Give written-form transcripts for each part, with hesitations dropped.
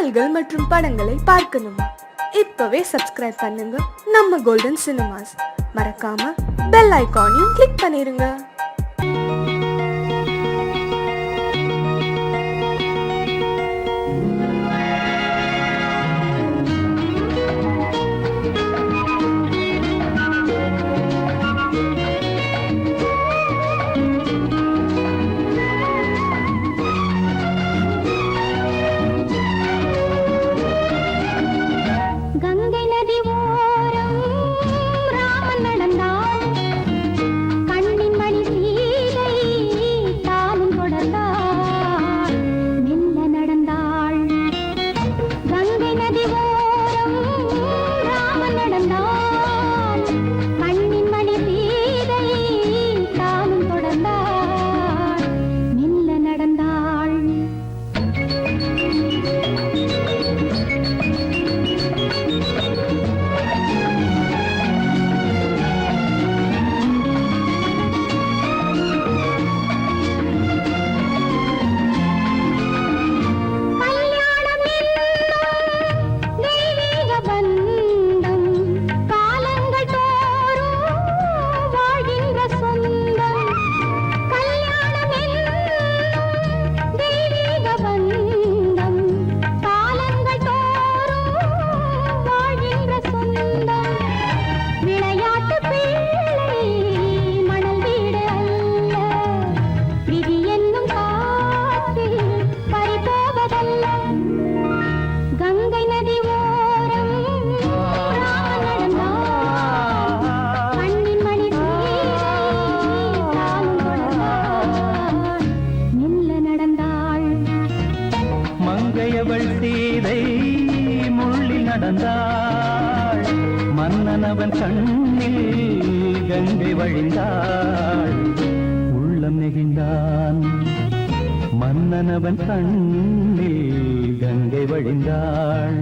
பாடல்கள் மற்றும் படங்களை பார்க்கணுமா? இப்பவே சப்ஸ்கிரைப் பண்ணுங்க நம்ம கோல்டன் சினிமாஸ். மறக்காம பெல் ஐகானையும் கிளிக் பண்ணிருங்க. நடந்தாள் மன்னனவன் கண்ணில் கங்கை வழிந்தாள் உள்ளம் நெகிழ்ந்தான் மன்னனவன் கண்ணில் கங்கை வழிந்தாள்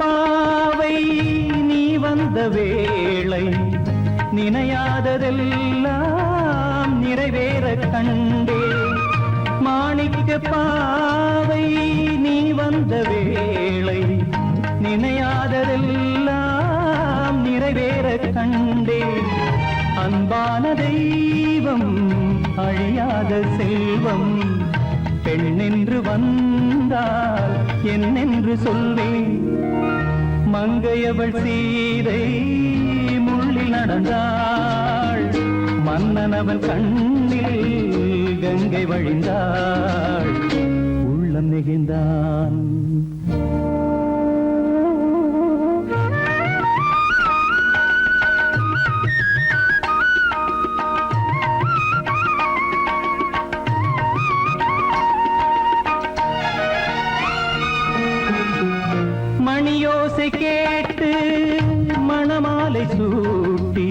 பாவை நீ வந்த வேளை நினையாததெல்லாம் நிறைவேற கண்டே மாணிக்க பாவை நீ வந்த வேளை நினையாததெல்லாம் நிறைவேற கண்டே அன்பான தெய்வம் அழியாத செல்வம் பெண்ணென்று வந்தால் என்னென்று சொல்வேன் மங்கையவள் சீதை முள்ளில் நடந்தாள் மன்னனவன் கண்ணில் கங்கை வழிந்தாள் உள்ளம் நெகிழ்ந்தான் மணியோசை கேட்டு மணமாலை சூட்டி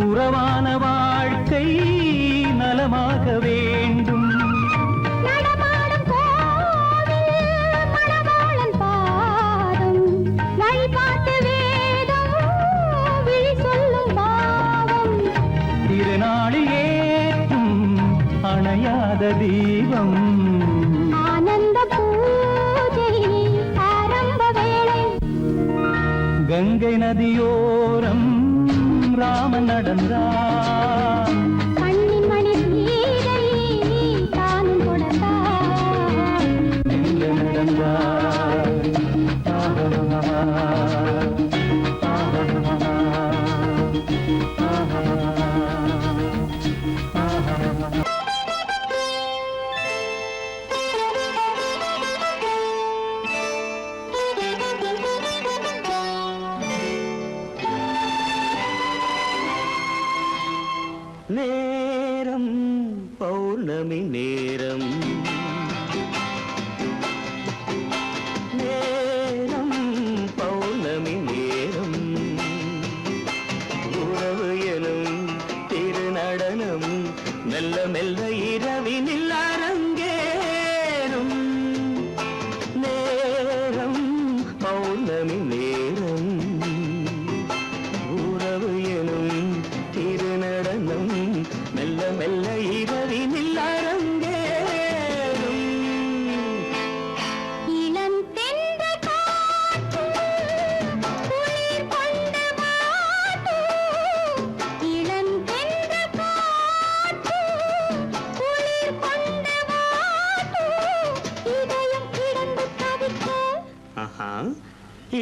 உறவான வாழ்க்கை நலமாக வேண்டும் நடமாடும் கோவில் மணவாளன் பாதம் வழிபாட்டு வேதம் விழி சொல்லும் பாவம் திருநாளில் ஏற்றும் அணையாத தீபம் கங்கை நதியோரம் ராமன் நடந்தான் கண்ணின் மணி சீதை தானும் கொடுத்தான் நடந்தான்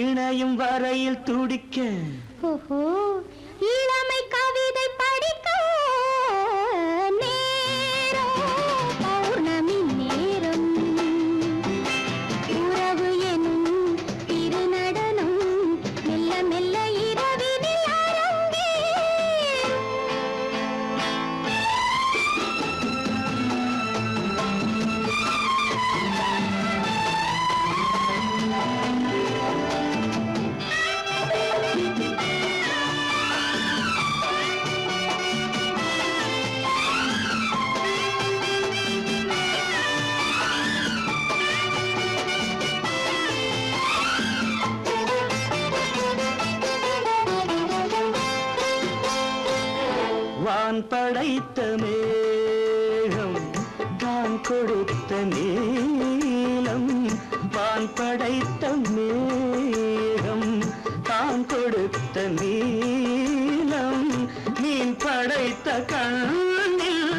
இணையும் வரையில் துடிக்க ஓஹோ இளமை கவிதை படிக்க நேரம் பௌர்ணமி நேரம் உறவு எனும் திருநடனம் மெல்ல மெல்ல இரவினில் அரங்கேறும். வான் படைத்த மேகம் தான் கொடுத்த நீலம் வான் படைத்த மேகம் தான் கொடுத்த நீலம் மீன் படைத்த கண்ணில்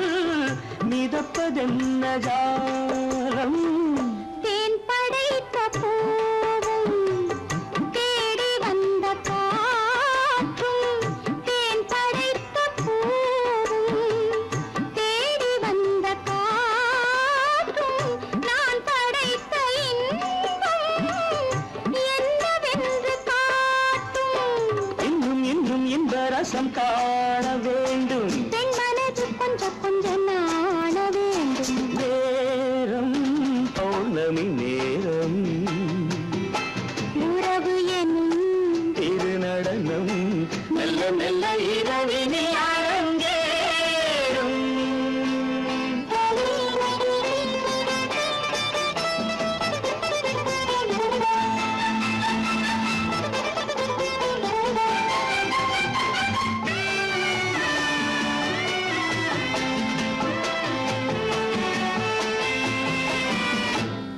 மிதப்பதென்ன ஜாலம் தேன் படைத்த பூவும் தேடி வந்த காற்றும் தேன் படைத்த பூவும் தேடி வந்த காற்றும் நான் படைத்த இன்பம் என்னவென்று காட்டும். இன்னும் இன்னும் இந்த ரசம் காண வேண்டும் பெண் மனது கொஞ்சம் கொஞ்சம் நாண வேண்டும். நேரம் பௌர்ணமி நேரம் உறவு எனும் திருநடனம் மெல்ல மெல்ல இரவினில் அரங்கேறும்.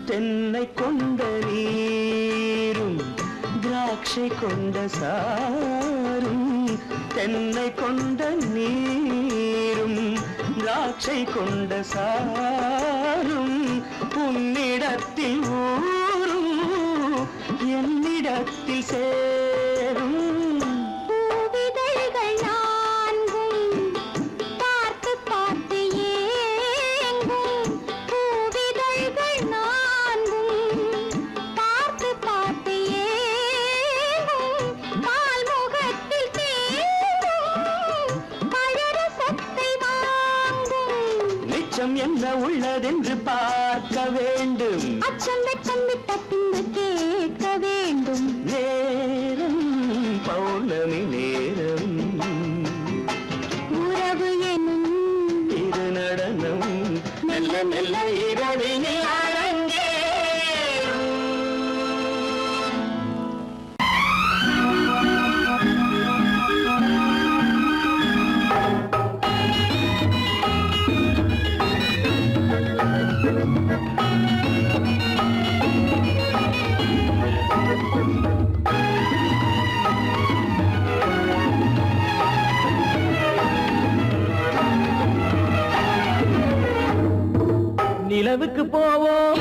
தென்னை கொண்ட நீரும் திராட்சை கொண்ட சாரும் தென்னை கொண்ட நீரும் திராட்சை கொண்ட சாரும் உன்னிடத்தில் ஊரும் என்னிடத்தில் சேரும் பூவிதழ்கள் நான்கும் பார்த்து பார்த்து ஏங்கும். பூவிதழ்கள் நான்கும் பார்த்து பார்த்து ஏங்கும். பால்முகத்தில் தேங்கும் பழரசத்தை வாங்கும். நிச்சம் என்ன உள்ளதென்று பார்க்க வேண்டும் அச்சம் வெச்சம் விட்ட பின்பு கேட்க வேண்டும். நேரம் பௌர்ணமி நேரம் உறவு எனும் திருநடனம் மெல்ல மெல்ல இரவினில் அரங்கேறும். நிலவுக்கு போவோம்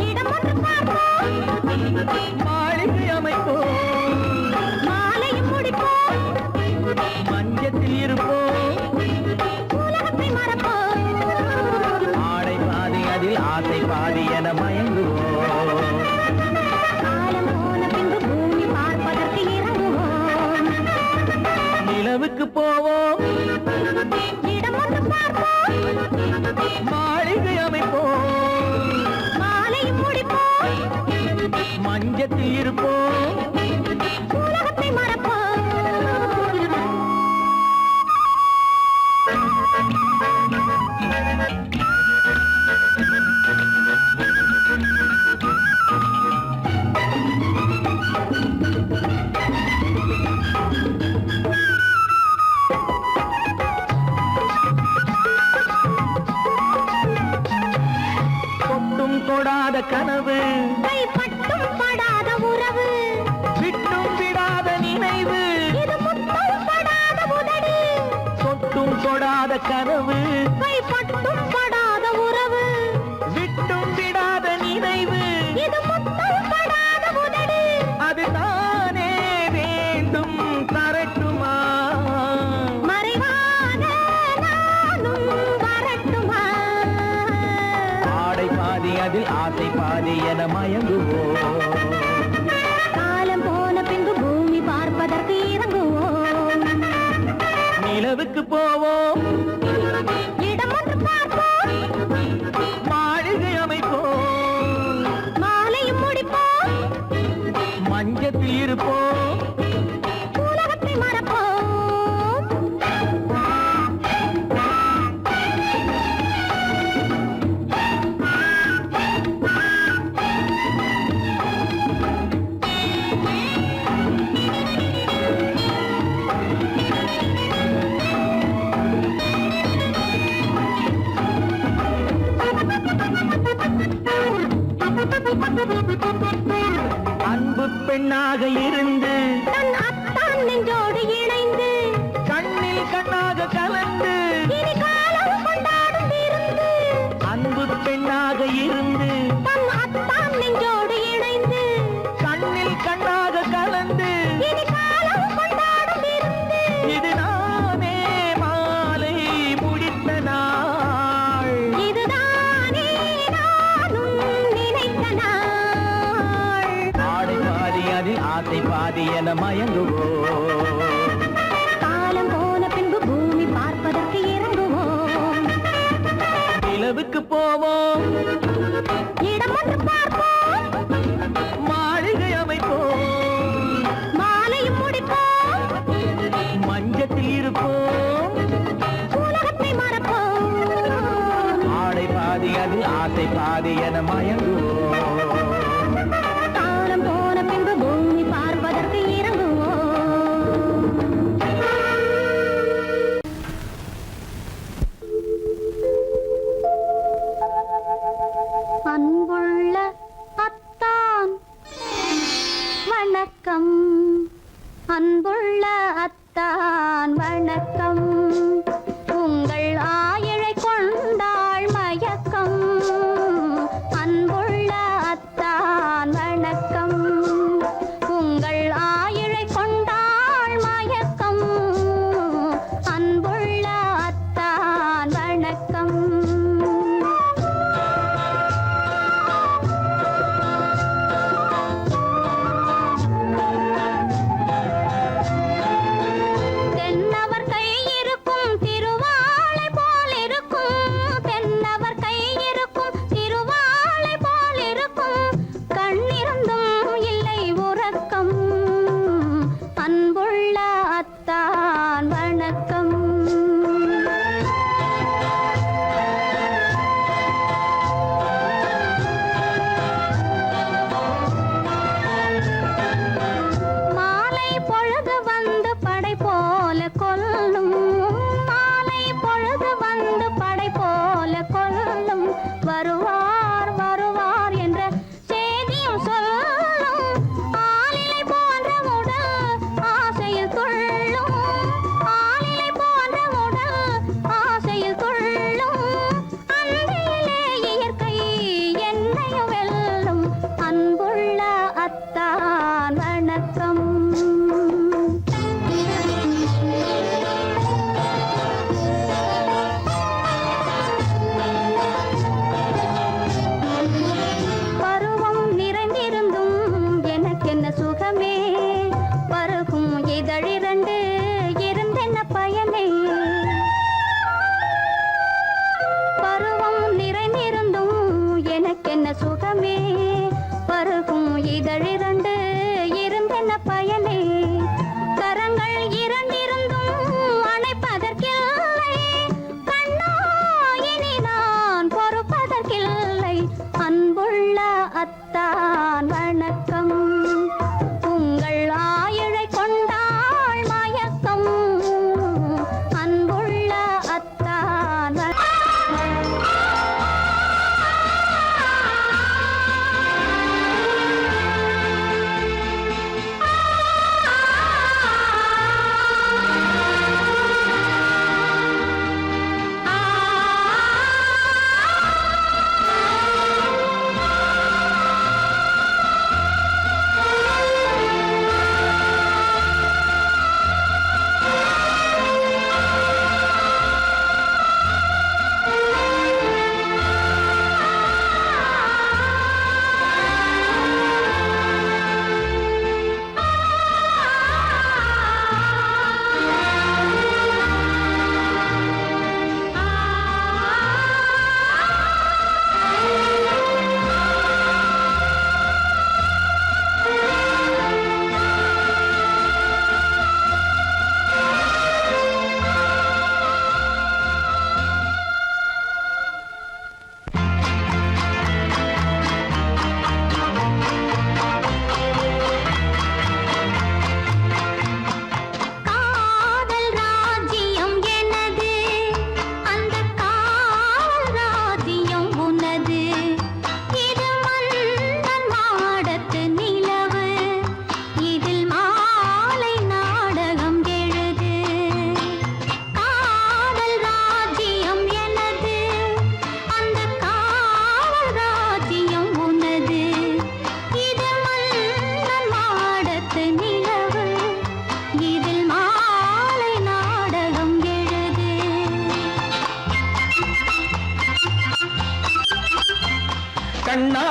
இடம் ஒன்று பார்ப்போம். மாளிகை அமைப்போம் மாலையும் முடிப்போம். மஞ்சத்தில் இருப்போம் உலகத்தை மறப்போம். ஆடை பாதி அதில் ஆசை பாதி என மயங்குவோம் காலம் போன பின்பு பூமி பார்ப்பதற்கு இறங்குவோம். நிலவுக்கு போவோம் இடம் ஒன்று பார்ப்போம். மாளிகை அமைப்போம் மாலையும் முடிப்போம். மஞ்சத்தில் இருப்போம் உலகத்தை மறப்போம். தொட்டும் தொடாத கனவு கைப்பட்டும் படாத உறவு விட்டும் விடாத நினைவு இது முத்தம் படாத உதடு. தொட்டும் தொடாத கனவு கைப்பட்டும் படாத உறவு விட்டும் விடாத நினைவு இது முத்தம் படாத அதில் ஆசை பாதி என மயங்குவோம். காலம் போன பின்பு பூமி பார்ப்பதற்கு இறங்குவோம். நிலவுக்கு போவோம், இடம் ஒன்று பார்ப்போம், மாளிகை அமைப்போம், மாலையும் முடிப்போம், மஞ்சத்தில் இருப்போம், உலகத்தை மறப்போம். அன்பு பெண்ணாக இருந்து தன் அத்தான் நெஞ்சோடு இணைந்து கண்ணில் கண்ணாக கலந்து இனி காலம் கொண்டாடும் விருந்து. அன்பு பெண்ணாக இருந்து தன் அத்தான் நெஞ்சோடு இணைந்து கண்ணில் கண்ணாக கலந்து இனி காலம் கொண்டாடும் விருந்து. இது நானே மாலை முடித்த நாள். இதுதானே நானும் நினைத்த நாள். ஆடை பாதி அதில் ஆசை பாதி என மயங்குவோம். காலம் போன பின்பு பூமி பார்ப்பதற்கு இறங்குவோம். நிலவுக்கு போவோம், இடம் ஒன்று பார்ப்போம், மாளிகை அமைப்போம், மாலையும் முடிப்போம், மஞ்சத்தில் இருப்போம், உலகத்தை மறப்போம். ஆடை பாதி அதில் ஆசை பாதி என மயங்குவோம். காலம் போன பின்பு பூமி பார்ப்பதற்கு இறங்குவோம். அன்புள்ள அத்தான் வணக்கம், அன்புள்ள அத்தான் வணக்கம். உங்கள் ஆயிழை கொண்டாள் மயக்கம். அன்புள்ள அத்தான் வணக்கம். உங்கள் ஆயிழை கொண்டாள் மயக்கம். அன்புள்ள அத்தான் வணக்கம். தென்னவர் கை இருக்கும் திருவாளை போல் இருக்கும். தென்னவர் கை இருக்கும் திருவாளை போல் இருக்கும். கண்ணிருந்தும் இல்லை உறக்கம். அன்புள்ள அத்தான் வணக்கம். மாலை பொழுது வந்து படை போல கொல்லும். மாலை பொழுது வந்து படை போல கொல்லும். வருவார் வருவார் என்ற செய்தியும் சொல்லும். ஆளிலை போன்ற உடல் ஆசையில் துள்ளும். ஆளிலை போன்ற உடல் ஆசையில் துள்ளும். அன்பிலே இயற்கை என்னையும் வெல்லும். அன்புள்ள அத்தான் வணக்கம். பருவம் நிறைந்திருந்தும் எனக்கென்ன சுகமே. பருகும் இதழிரண்டு இருந்தென்ன பயனே. பருவம் நிறைந்திருந்தும் எனக்கென்ன சுகமே. பருகும் இதழிரண்டு இருந்தென்ன பயனே. கரங்கள் இரண்டிருந்தும் அணைப்பதற்கில்லை. கண்ணா இனி நான் பொறுப்பதற்கில்லை. அன்புள்ள அத்தான் வணக்கம். உங்கள் ஆயிழை கொண்டாள் மயக்கம். அன்புள்ள அத்தான்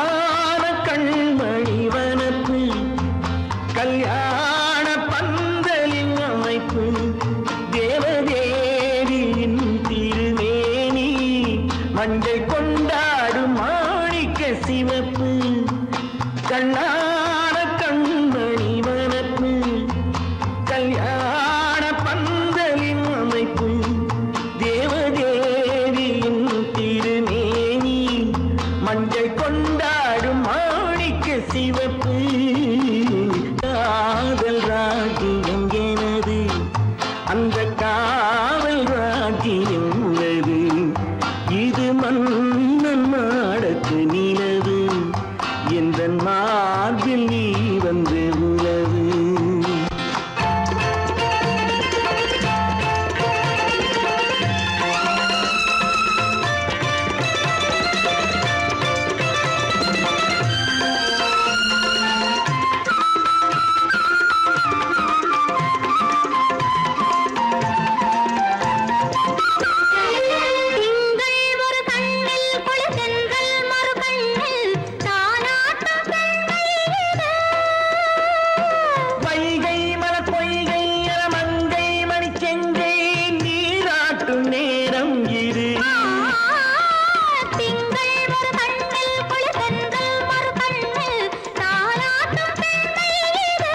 கண்ணான கண்மணி வனப்பு கல்யாண பந்தலின் அமைப்பு தேவதேவியின் திருமேனி மஞ்சள் கொண்டாடும் மாணிக்க சிவப்பு கண்ணான கண்மணி வனப்பு கல்யாண பந்தலின் அமைப்பு தேவதேவியின் திருமேனி மஞ்சள் கொண்டாடும் மாணிக்க சிவப்பு காதல் ராஜ்யம் எனது அந்த காவல் ராஜ்யம் உள்ளது இது மன்னன் மாடத்து நிலவு என்ற மார்பில் நீ வந்து உலவு திங்கள் ஒரு கண்ணில் குளிர்தென்றல் மறு கண்ணில் தானாட்டம் பெண்மையிலே. வைகை மலர் பொய்கை மங்கை மணிச்செங்கை நீராட்டும் நேரம் இது திங்கள் ஒரு கண்ணில் குளிர்தென்றல் மறு கண்ணில் தானாட்டம் பெண்மையிலே.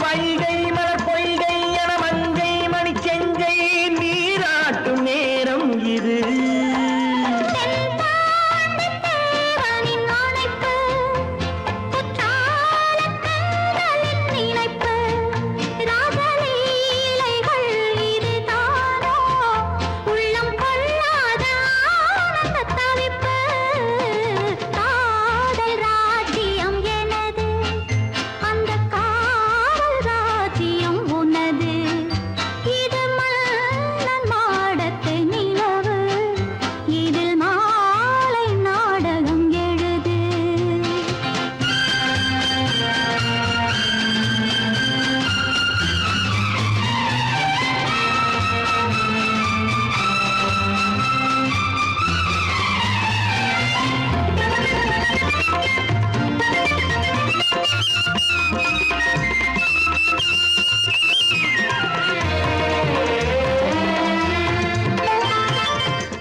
வைகை மலர் பொய்கை மங்கை மணிச்செங்கை நீராட்டும் நேரம் இது தென்பாண்டித் தேவனின் அணைப்பு, குற்றாலக் கண்களின் நினைப்பு, ராசலீலைகள் இதுதானோ, உள்ளம் கொள்ளாத ஆனந்தத் தவிப்பு. காதல் ராஜ்யம் எனது, அந்தக் காவல் ராஜ்யம் உனது. இது மன்னன் மாடத்து நிலவு, இதில் மாலை நாடகம் எழுது.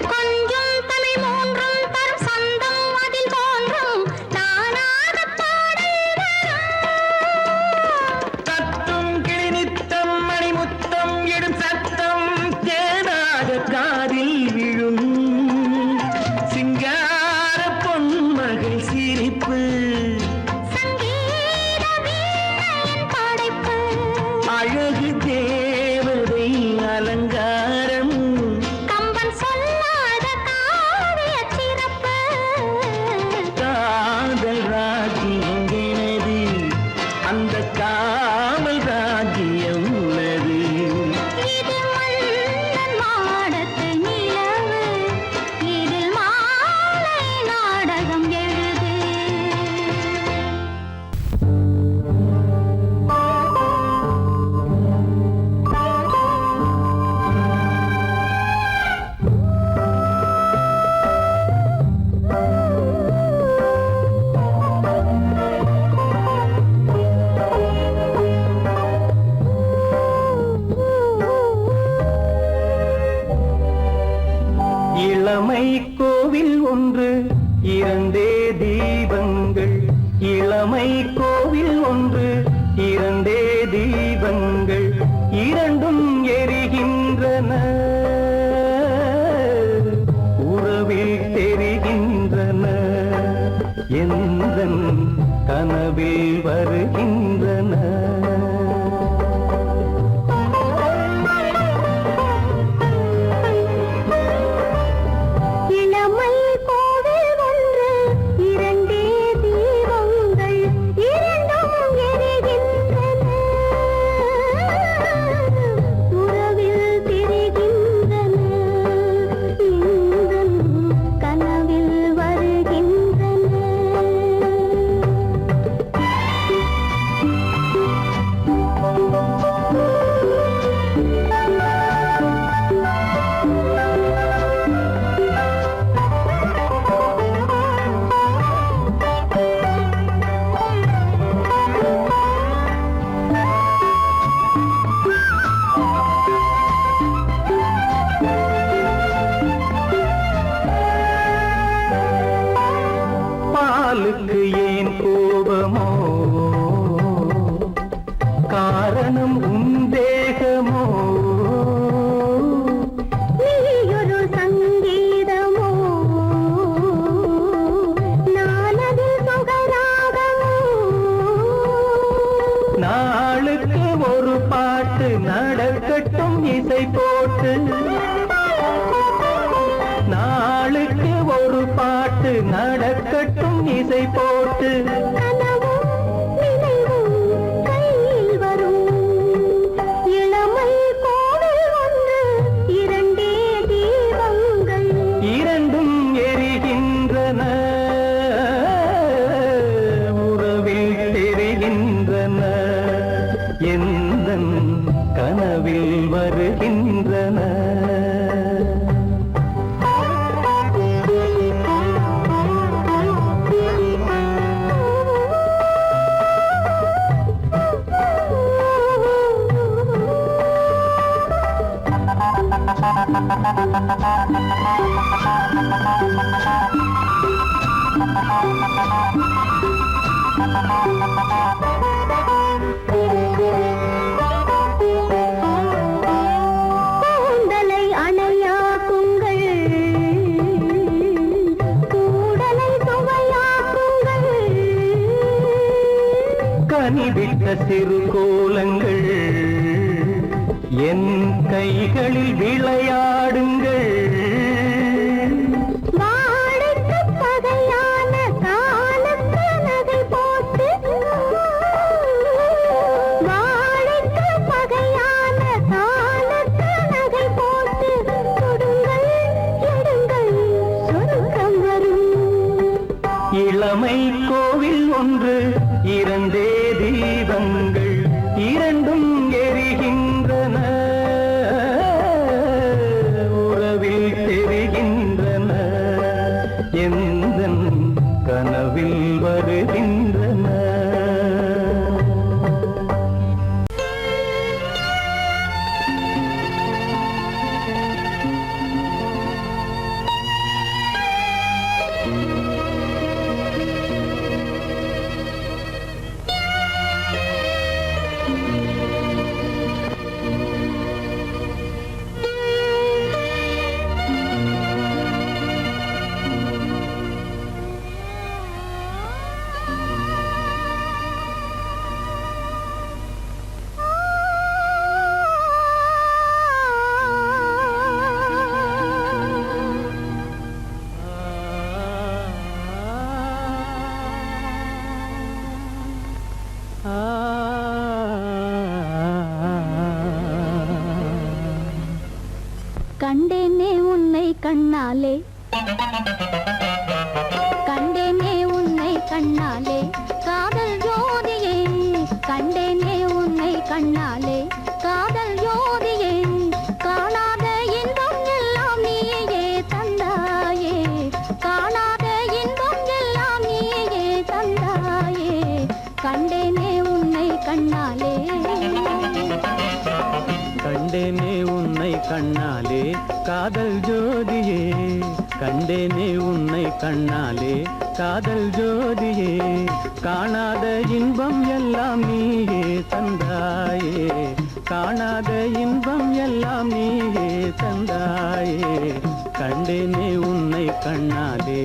கொஞ்சம் தமிழ் மூன்றும் தரும் சந்தம் அதில் தோன்றும் நானாகப் பாடல் வரும். தத்தும் கிளி நித்தம் மணிமுத்தம் எடும் சத்தம் தேனாக காதில் விழும் சிங்கார பொன்மகள் சிரிப்பு சங்கீத வீணையின் படைப்பு, அழகு தேவதை அலங்காரம் கம்பன் சொல்லாத காவியச் சிறப்பு. காதல் ராஜ்யம் எனது அந்த காவல் ராஜ்யம் உள்ளது இது மன்னன் மாடத்து நிலவு, இதில் மாலை நாடகம் எழுது. இளமை கோவில் ஒன்று இரண்டே தீபங்கள் இளமை கோவில் ஒன்று இரண்டே தீபங்கள் இரண்டும் எரிகின்றன உறவில் தெரிகின்றன எந்தன் கனவில் வருகின்றன இளமை கோவில் ஒன்று இரண்டே தீபங்கள் இரண்டும் எரிகின்றன உறவில் தெரிகின்றன இன்பம் கனவில் வருகின்றன நடக்கட்டும் இசை போட்டு கனவும் நினைவும் கையில் வரும் இளமை கோவில் ஒன்று இரண்டே தீபங்கள் இரண்டும் எரிகின்றன உறவில் தெரிகின்றன எந்தன் கனவில் வருகின்றன கூந்தலை அணையாக்குங்கள் கூடலை சுவையாக்குங்கள் கனிவிட்ட சிறு கோலங்கள் என் கைகளில் விளையாடுங்கள் வாழைக்கு பகையான காலத்து நகை போட்டு வாழைக்கு பகையான காலத்து நகை போட்டு கொடுங்கள் எடுங்கள் சொருக்கம் வரும் இளமை கோவில் ஒன்று இரண்டே தீபங்கள் இரண்டும் எரிகின்றன உறவில் தெரிகின்றன எந்தன் கனவில் வருகின்றன கண்டேனே உன்னை கண்ணாலே கண்டேனே உன்னை கண்ணாலே காதல் ஜோதியே கண்டேனே உன்னை கண்ணாலே காதல் ஜோதியே காணாத இன்பம் எல்லாம் நீயே தந்தாயே காணாத இன்பம் எல்லாம் நீயே தந்தாயே கண்டேனே உன்னை கண்ணாலே கண்டேனே உன்னை கண்ணாலே காதல் ஜோதியே கண்டேனே உன்னை கண்ணாலே காதல் ஜோதியே காணாத இன்பம் எல்லாம் நீயே தந்தாயே காணாத இன்பம் எல்லாம் நீயே தந்தாயே கண்டேனே உன்னை கண்ணாலே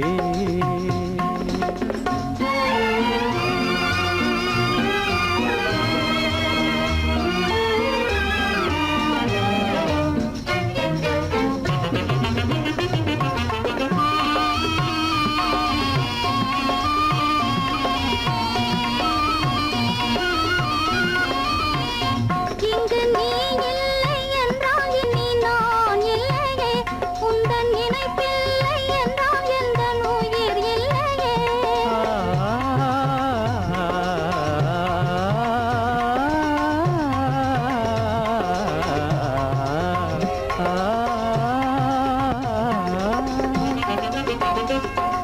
இங்கு நீ இல்லை என்றால் இனி நான் இல்லையே உந்தன் நினைப்பில்லை என்றால் எந்த உயிர் இல்லையே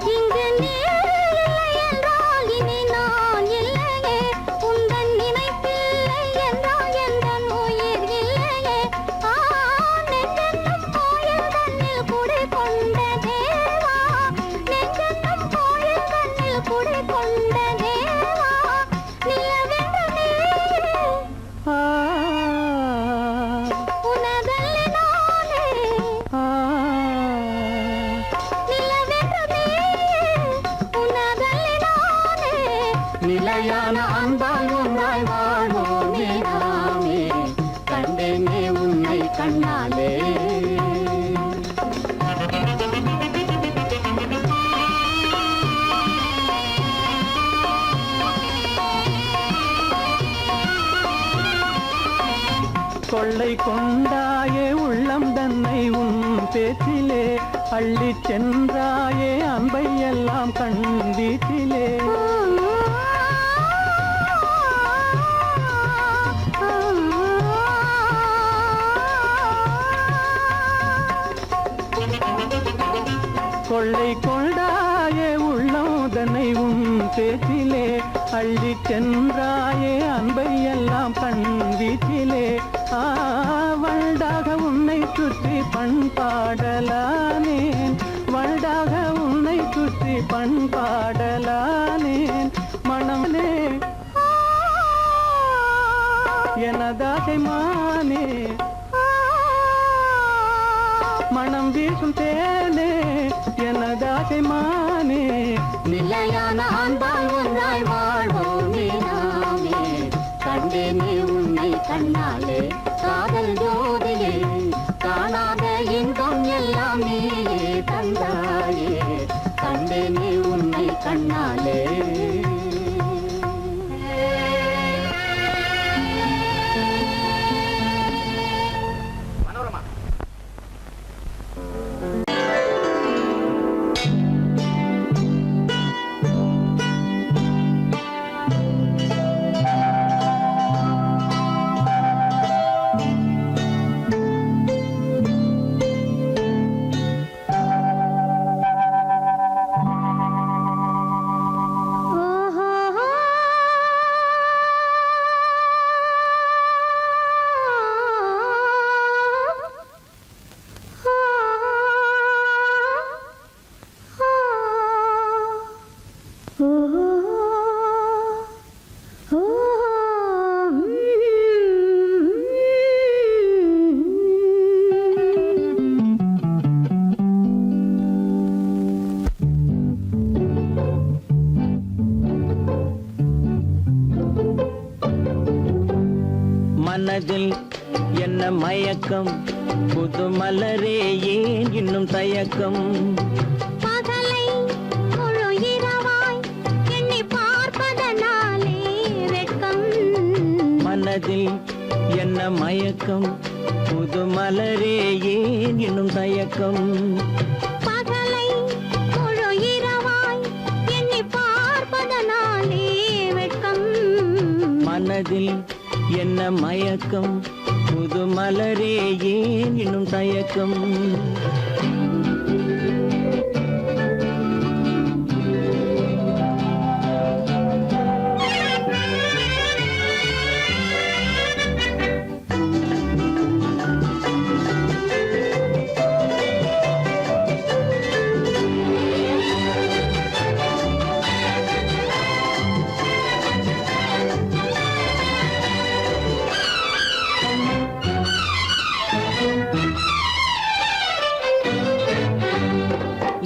இங்கு நீ இல்லை என்றால் இனி நான் இல்லையே உந்தன் நினைப்பில்லை என்றால் எந்த உயிர் இல்லையே நெஞ்சென்னும் கோயில் தன்னில் குடி கொண்ட தேவா நெஞ்சென்னும் கோயில் தன்னில் குடி கொண்ட தேவா நிலவென்று நீ உனதல்லி நானே நிலவென்று நீ உனதல்லி நானே நிலையான அன்பால் ஒன்றாய் வாழ்வோமே நாமே கண்டேனே உன்னை கண்ணாலே கொள்ளை கொண்டாயே உள்ளம் தன்னை உன் பேச்சிலே அள்ளிச் சென்றாயே அன்பை எல்லாம் கண் வீட்டிலே கொள்ளை கொண்டாயே உள்ளம் தன்னை உன் பேச்சிலே அள்ளிச் சென்றாயே அன்பை எல்லாம் கண் வீட்டிலே வண்டாக உன்னை சுற்றி பண்பாடலானேன் வண்டாக உன்னை சுற்றி பண்பாடலானேன் மனமே எனதாசை மானே மனம் வீசும் தேனே எனதாசை மானே நிலையான அன்பால் ஒன்றாய் வாழ்வோமே நாமே கண்டேனே உன்னை கண்ணாலே காதல் ஜோதியே காணாத இன்பம் எல்லாம் நீயே தந்தாயே கண்டேனே உன்னை கண்ணாலே மனதில் என்ன மயக்கம் புது மலரே ஏன் இன்னும் தயக்கம் பகலை முழு இரவாய் எண்ணி பார்ப்பதனாலே வெட்கம் மனதில் என்ன மயக்கம் புது மலரே ஏன் இன்னும் தயக்கம் பகலை முழு இரவாய் எண்ணி பார்ப்பதனாலே வெட்கம் மனதில் என்ன மயக்கம் புது மலரே ஏன் இன்னும் தயக்கம்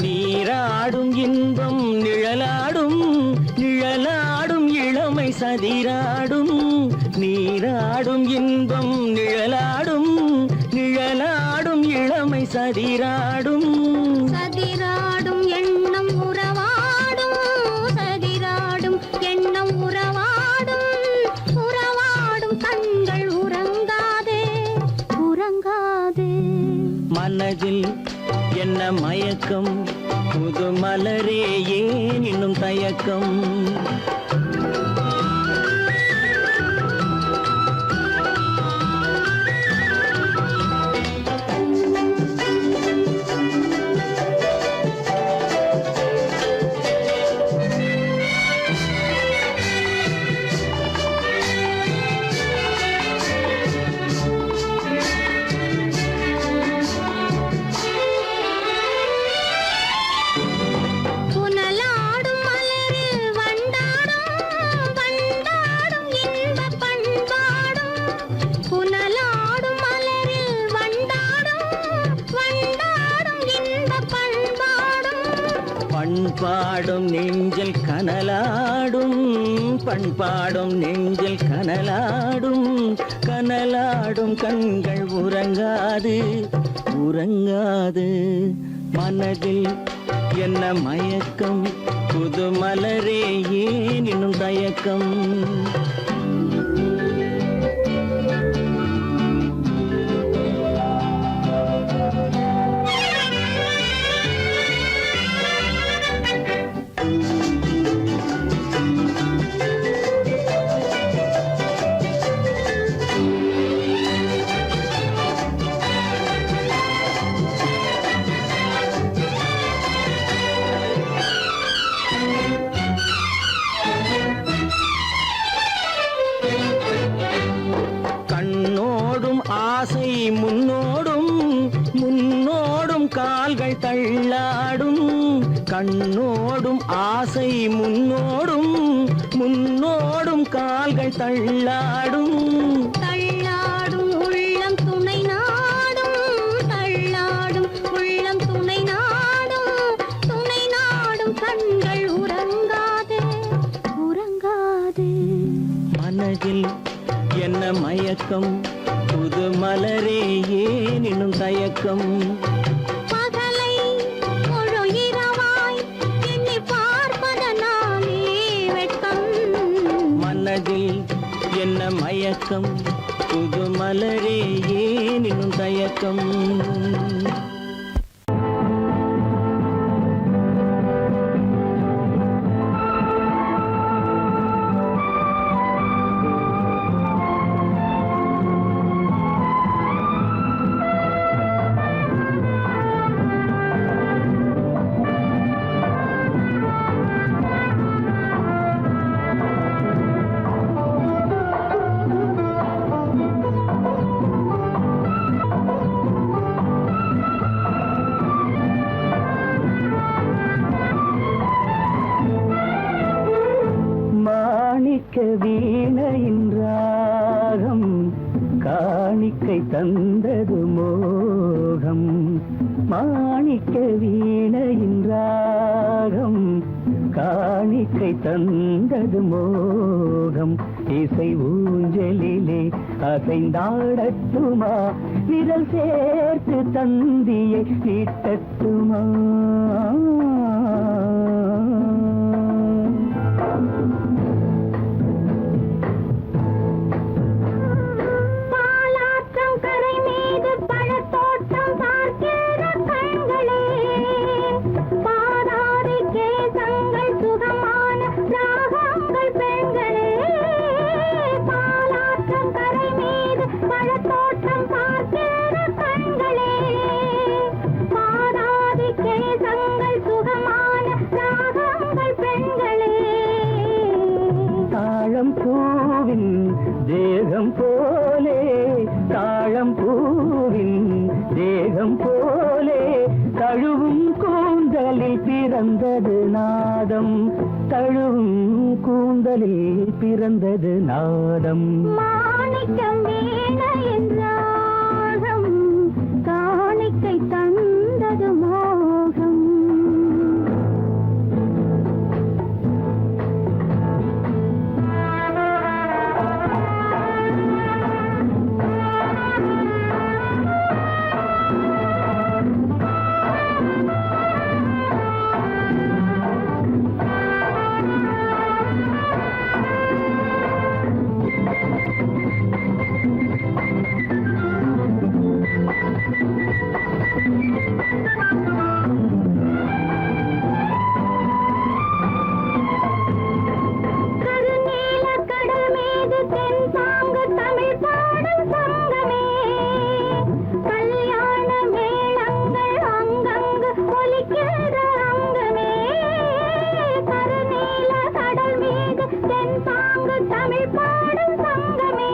நீராடும் இன்பம் நிழலாடும் நிழலாடும் இளமை சதிராடும் நீராடும் இன்பம் நிழலாடும் நிழலாடும் இளமை சதிராடும் சதிராடும் எண்ணம் உறவாடும் சதிராடும் எண்ணம் உறவாடும் உறவாடும் கண்கள் உறங்காதே உறங்காதே மனதில் என்ன மயக்கம் புது மலரே ஏன் இன்னும் தயக்கம் புனலாடும் மலரில் வண்டாடும் வண்டாடும் இன்பப் பண்பாடும் புனலாடும் மலரில் வண்டாடும் வண்டாடும் இன்பப் பண்பாடும் பண்பாடும் நெஞ்சில் கனலாடும் பண்பாடும் நெஞ்சில் கனலாடும் கனலாடும் கண்கள் உறங்காது உறங்காது மனதில் என்ன மயக்கம் புது மலரே ஏன் இன்னும் தயக்கம் கண்ணோடும் ஆசை முன்னோடும் முன்னோடும் கால்கள் தள்ளாடும் கண்ணோடும் ஆசை முன்னோடும் முன்னோடும் கால்கள் தள்ளாடும் தள்ளாடும் உள்ளம் துணை நாடும் தள்ளாடும் உள்ளம் துணை நாடும் கண்கள் உறங்காதே உறங்காதே மனதில் என்ன மயக்கம் புது மலரே ஏனினும் தயக்கம் பகலை முழு இரவாய் எண்ணி பார்ப்பதனாலே வெட்கம் மனதில் என்ன மயக்கம் புது மலரே ஏனினும் தயக்கம் மாணிக்க வீணையின் ராகம் காணிக்கை தந்தது மோகம் மாணிக்க வீணையின் ராகம் காணிக்கை தந்தது மோகம் இசை ஊஞ்சலிலே அசைந்தாடட்டுமா விரல் சேர்த்து தந்தியை நீட்டட்டுமா பாலாற்றம் கரை மீது பழத்தோட்டம் பார்க்கிற கண்களே பாதாதி கேசங்கள் சுகமான ராகங்கள் பெண்களே பாலாற்றம் கரை மீது பழத்தோட்டம் பார்க்கிற கண்களே பாதாதி கேசங்கள் சுகமான ராகங்கள் பெண்களே தாழம் பூவின் தேகம் போலே தாழம் பூவின் தேகம் போலே தழுவும் கூந்தலில் பிறந்தது நாதம் தழுவும் கூந்தலில் பிறந்தது நாதம் மாணிக்கம் வீணையின் ராகம் காணிக்கை தந்தது மோகம் கருநீல கடல் மீது தென்பாங்கு தமிழ் பாடும் சங்கமே கல்யாண மேளங்கள் அங்கங்கு ஒலிக்கிற அங்கமே கருநீல கடல் மீது தென்பாங்கு தமிழ் பாடும் சங்கமே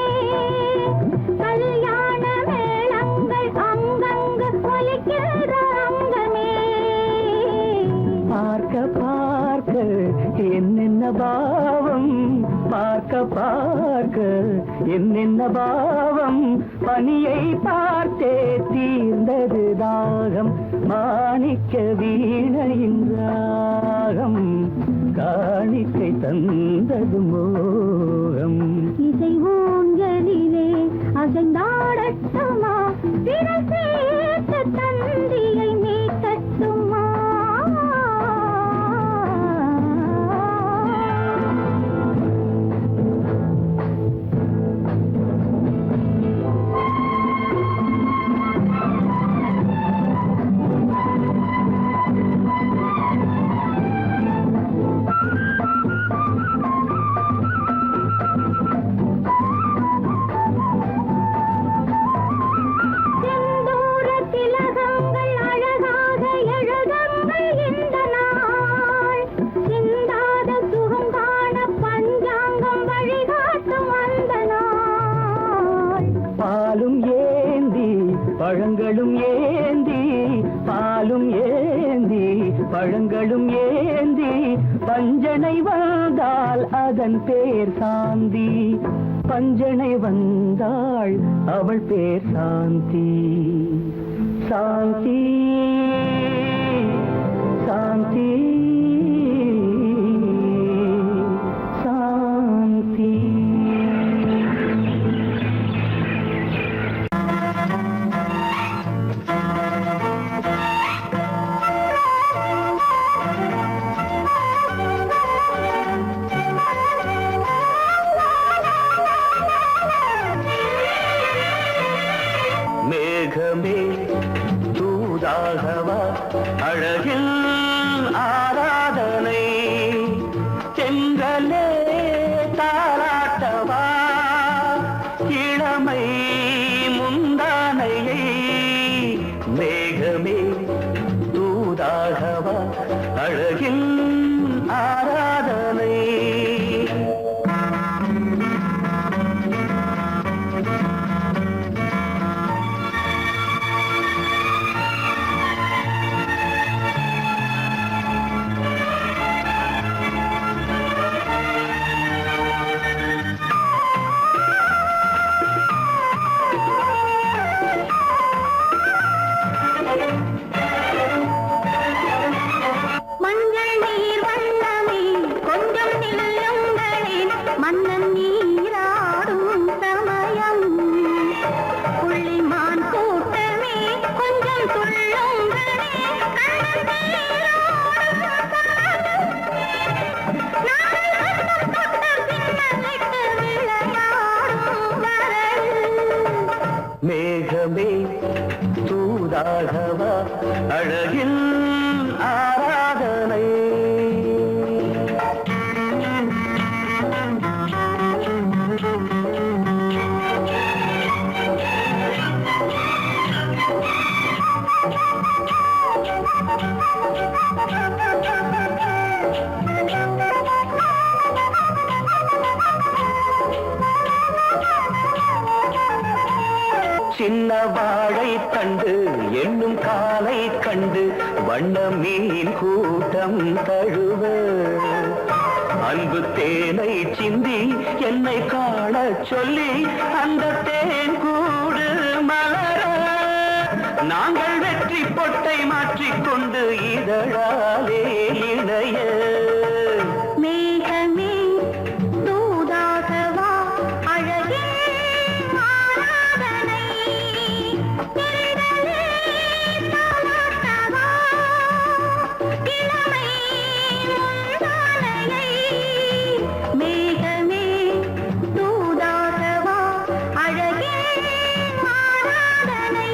கல்யாண மேளங்கள் அங்கங்கு ஒலிக்கிற அங்கமே பார்க்க பார்க்க என்னென்ன பாவம் பார்க்க பார்க்க என்னென்ன பாவம் பனியை பார்த்தே தீர்ந்தது தாகம் மாணிக்க வீணையின் ராகம் காணிக்கை தந்தது மோகம் இசை ஊஞ்சலிலே அசைந்தாடட்டுமா விரல் சேர்த்து தந்தியை மீட்டட்டுமா திங்களும் ஏந்தி பஞ்சனை வந்தால் அதன் பேர் சாந்தி. பஞ்சனை வந்தாள் அவள் பேர் சாந்தி. சாந்தி சாந்தி சாந்தி. மேகமே தூதாகவா அழகில் ஆராதனை. செங்கலே தாராட்டவா இளமை முந்தானையை. மேகமே தூதாகவா அழகில் ஆராதனை. மஞ்சள் நீர் வண்ணமே கொஞ்சம் நில்லுங்களேன், மன்னன் நீராடும் சமயம். புள்ளிமான் கூட்டமே கொஞ்சம் துள்ளுங்களே, கண்ணன் நீராடும் சமயம். நாளை தொட்ட பின்னலிட்டு விளையாடும் வரல். மேகமே தூதாகவா அழகில் ஆராதனை. சின்ன வாழை தண்டு என்னும் காலை கண்டு வண்ண மீன் கூட்டம் தழுவ. அன்பு தேனை சிந்தி என்னை காண சொல்லி அந்த தேன் கூடு மலர. நாங்கள் வெற்றி பொட்டை மாற்றிக்கொண்டு இதழாலே இணைய. மேகமே தூதாகவா அழகே ஆராதனை. தென்றலே தாலாட்டவா இளமை முந்தானையை. மேகமே தூதாகவா அழகே ஆராதனை.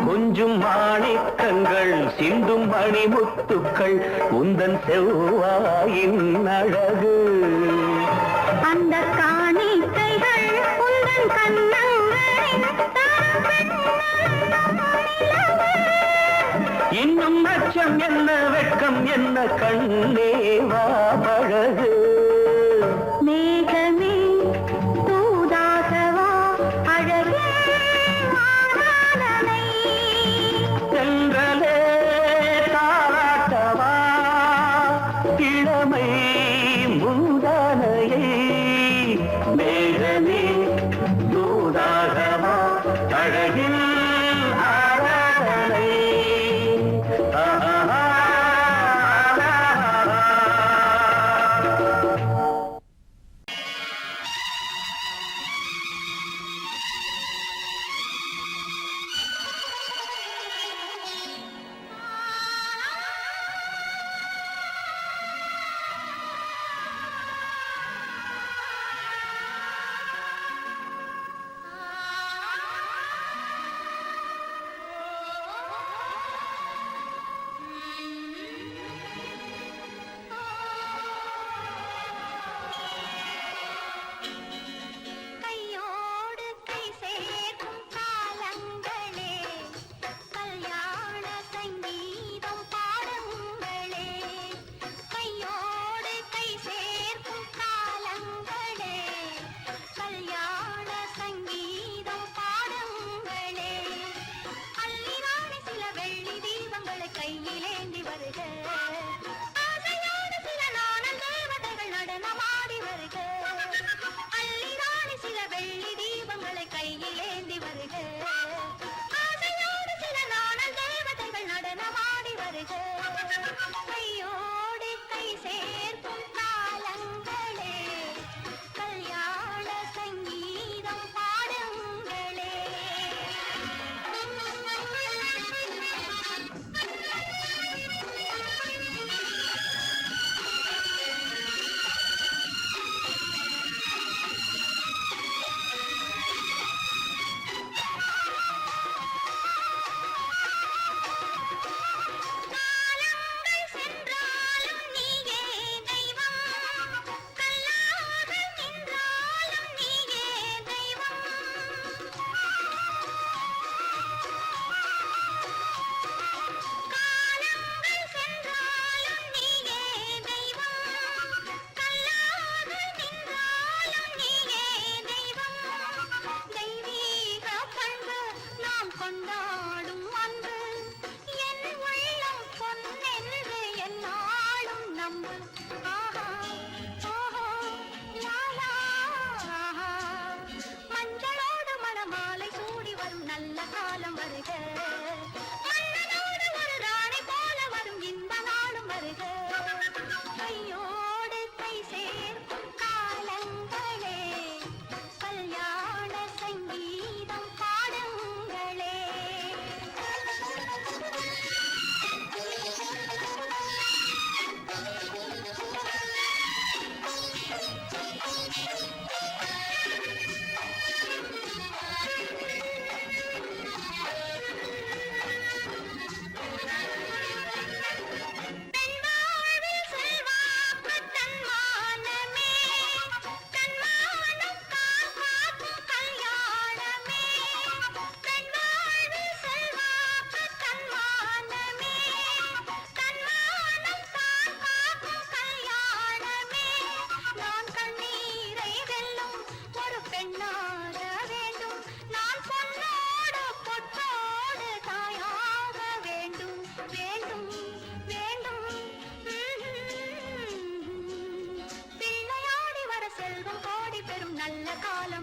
கொஞ்சும் மாணிக்கங்கள் சிந்தும் மணிமுத்துக்கள் உந்தன் செவ்வாயின் அழகு. அந்த காணிக்கைகள் உந்தன் கண்ணங்களின் இன்னும் அச்சம் என்ன வெட்கம் என்ன கண்ணே வா பழகு. மேகமே தூதாகவா அழகே ஆராதனை. சென்றலே தாராட்டவா இளமை முந்தானையை. மேகமே தூதாகவா அழகில் ஆராதனை.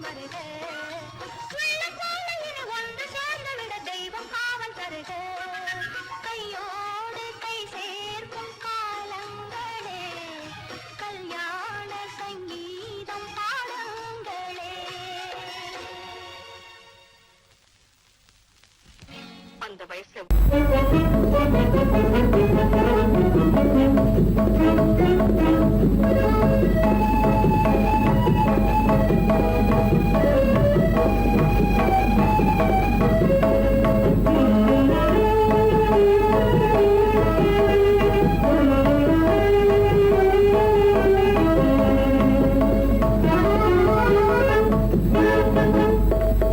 மருக உள்ள சாலையின ஒன்று சேர்ந்து விட தெய்வம் காவல் தருக கையோடு கை சேர்க்கும் காலங்களே கல்யாண சங்கீதம் பாடுங்களே அந்த வயசுல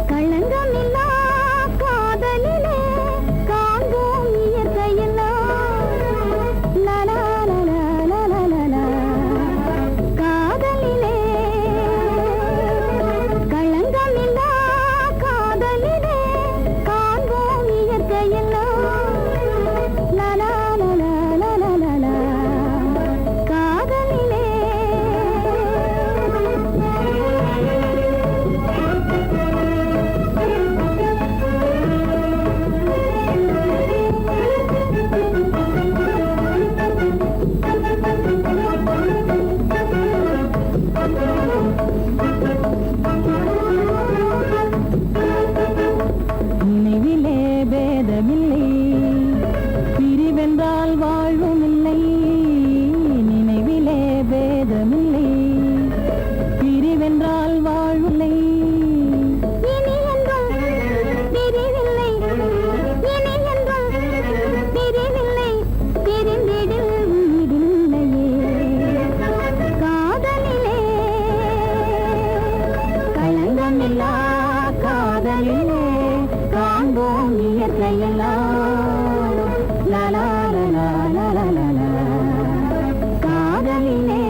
களங்கமில்லா காதலிலே காண்போம் இயற்கையெல்லாம் லலா லலா லலா லலா காதலிலே களங்கமில்லா காதலிலே காண்போம் இயற்கையெல்லாம் லலா லலா லலா லலா காதலிலே நினைவிலே பேதமில்லை பிரிவென்றால் வாழ்வுமில்லை நினைவிலே பேதமில்லை பிரிவென்றால் வாழ்வில்லை இனி என்றும் பிரிவில்லை இனி என்றும் பிரிவில்லை பிரிந்திடில் உயிரில்லையே காதலிலே களங்கமில்லா காதலிலே காண்போம் இயற்கையெல்லாம் லலா லலா லலா லலா காதலிலே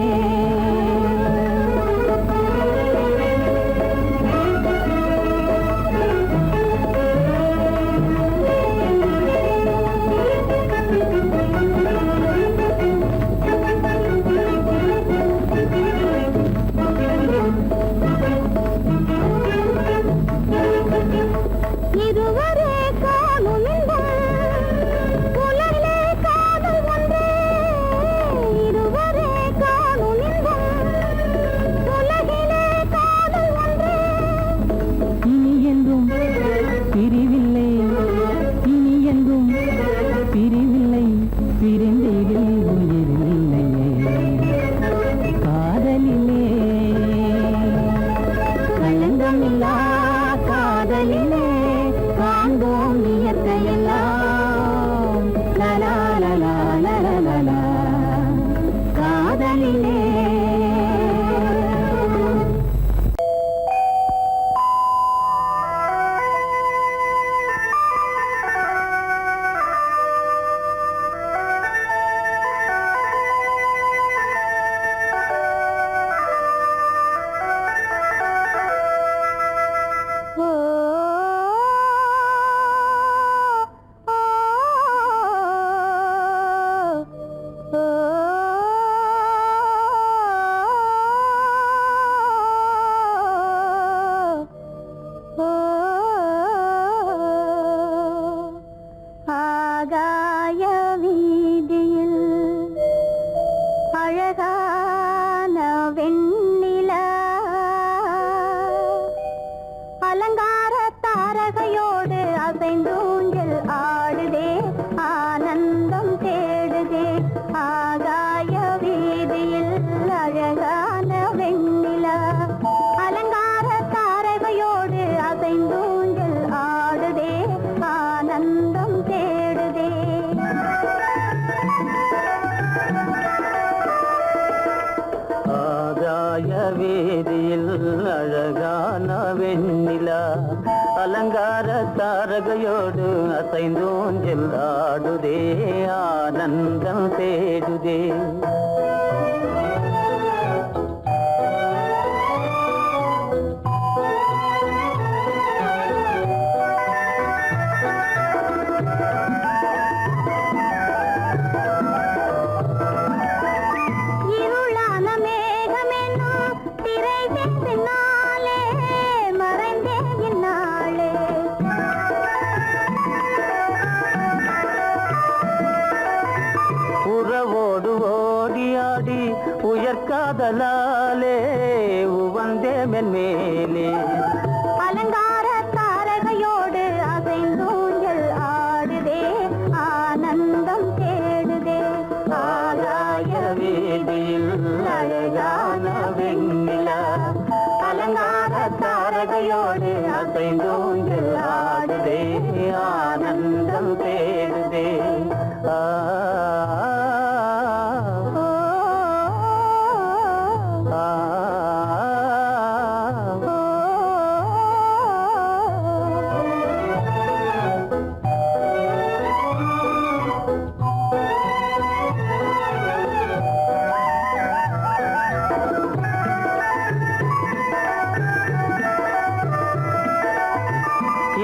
இருவரே காணும் இன்பம் உலகிலே காதல் ஒன்றே இருவரே காணும் இன்பம் உலகிலே காதல் ஒன்றே இனி என்றும் பிரிவில்லை இனி என்றும் பிரிவில்லை பிரிந்திடில் உயிரில்லையே காதலிலே களங்கமில்லா காதலிலே காண்போம் இயற்கையெல்லாம் லலா லலா லலா லலா காதலிலே ஓ ஆகாய வீதியில் அழகான வெண்ணிலா அலங்கார தாரகையோடு அசைந்தூஞ்சல் ஆடுதே ஆனந்தம் தேடுதே ஆகாய வீதியில் அழகான வெண்ணிலா அலங்கார தாரகையோடு அசைந்தூஞ்சல் ஆடுதே ஆனந்தம் தேடுதே ஆகாய வேதியில் அழகான வெண்ணிலா அலங்கார தாரகையோடு அசைந்தோஞ்சல் ஆடுதே ஆனந்தம் தேடுதே இருளான மேகமென்னும் திரை பின்னாலே காதலாலே உவந்தே மென்மேலே அலங்கார தாரகையோடு அசைந்தூஞ்சல் ஆடுதே ஆனந்தம் தேடுதே ஆகாய வீதியில் அழகான வெண்ணிலா அலங்கார தாரகையோடு அசைந்தூஞ்சல் ஆடுதே ஆனந்தம் தேடுதே ஆ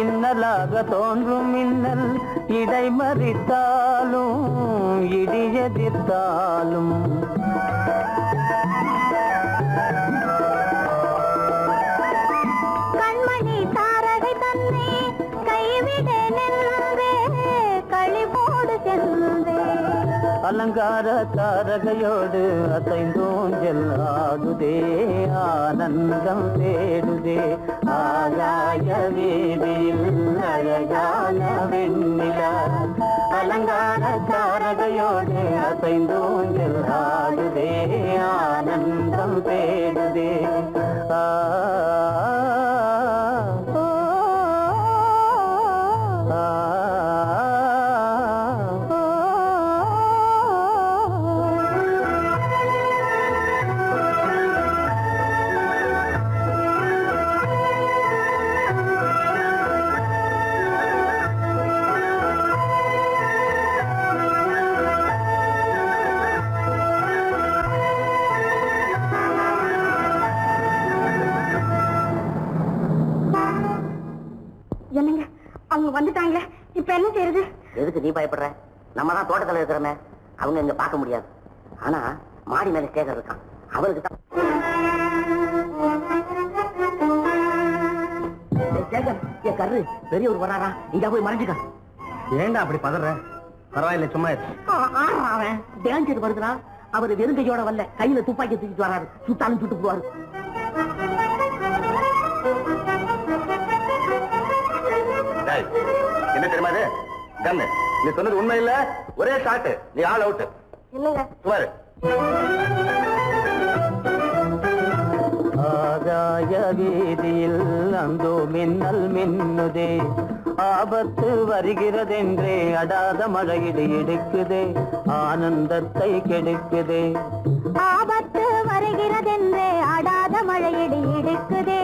இன்னலாக தோன்றும் மின்னல் இடைமறித்தாலும் இடியெதிர்த்தாலும் கண்மணி தாரகை தன்னை கைவிட நின்றே களிபோடு சென்றே அலங்கார தாரகையோடு அசைந்தோஞ்சல் ஆடுதே ஆனந்தம் தேடுதே ஆகாய வீதியில் அழகான வெண்ணிலா அலங்கார தாரகையோடு அசைந்தோஞ்சல் ஆடுதே ஆனந்தம் தேடுதே ஆ என்னங்க அவங்க வந்துட்டாங்களே இப்ப என்ன செய்யறது? எதுக்கு நீ பயப்படுற? நம்ம தான் தோட்டத்துல இருக்கிறோமே, அவங்க இங்க பார்க்க முடியாது. ஆனா மாடி மேல சேகர் இருக்கான், அவருக்கு தான். சேகர், என் கரு பெரியவர் வராரா, இங்க போய் மறைஞ்சுக்க. ஏண்டா அப்படி பதற? பரவாயில்ல, சும்மா அவன் டேஞ்சர் வருதுனா, அவர் வெறுங்கையோட வரல, கையில துப்பாக்கி தூக்கிட்டு வராரு, சுட்டாலும் சுட்டு போவாரு. என்ன தெரியுமா இது? கண்ணு, நீ சொன்னது உண்மை இல்ல, ஒரே ஷாட், நீ ஆல் அவுட். இல்லங்க சுமாரு. ஆகாய வீதியில் அந்தோ மின்னல் மின்னுதே, ஆபத்து வருகிறதென்றே அடாத மழையிடு இடுக்குதே, ஆனந்தத்தை கெடுக்குதே. ஆபத்து வருகிறதென்றே அடாத மழையிடி இடுக்குதே,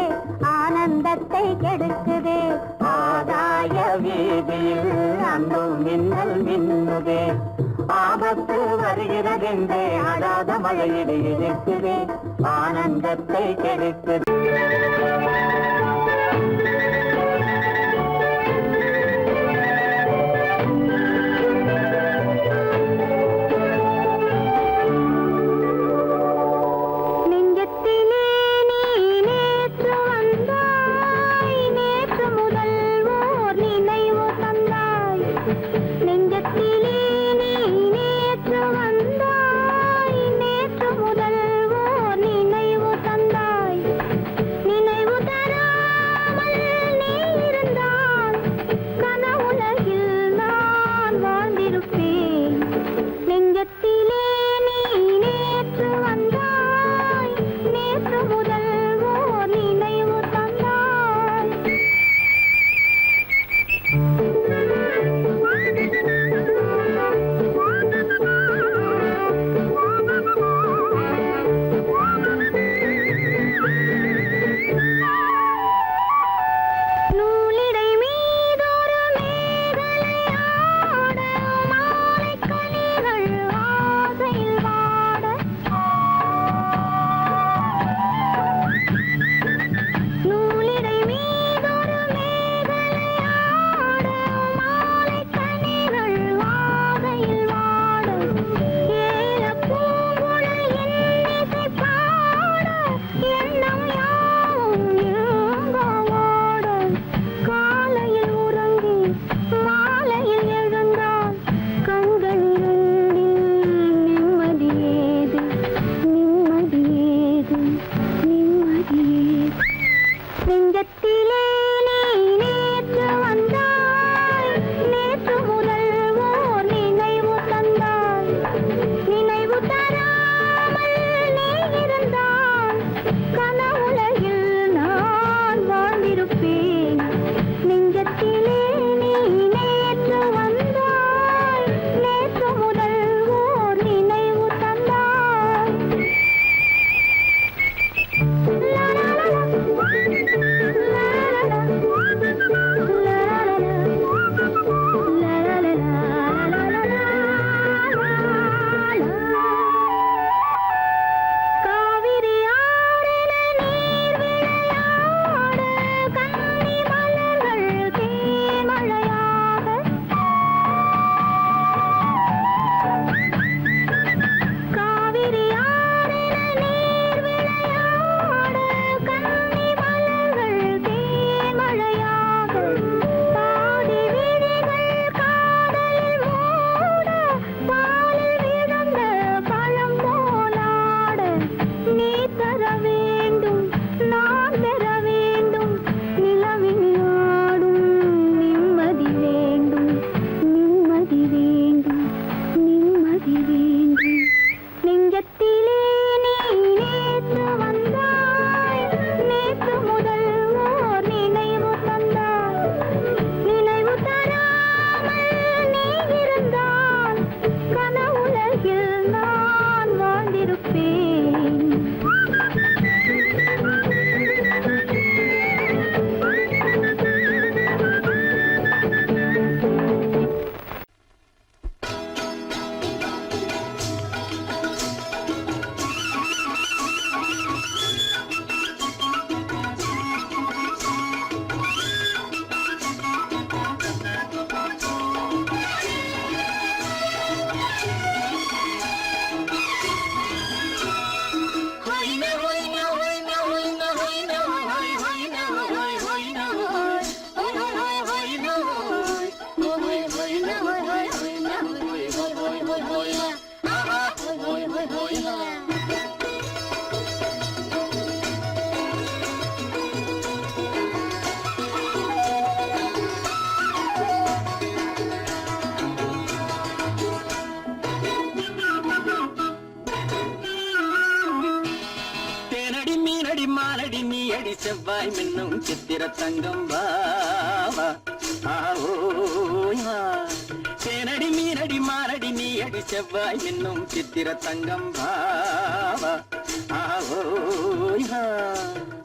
ஆனந்தத்தை கெடுக்குதே. ஆகாய வீதியில் அந்தோ மின்னல் மின்னுதே, ஆபத்து வருகிறதென்றே அடாத மழையிடு இடுக்குதே, ஆனந்தத்தை கெடுக்குதே. நினைவு தராய் தேனடி மீனடி மானடி நீ அடி செவ்வாய் மின்னும் சித்திர தங்கம் வாவா ஆவோய் வா தேனடி மீனடி மானடி நீ அடி செவ்வாய் மின்னும் சித்திர தங்கம் வாவா ஆவோய் வா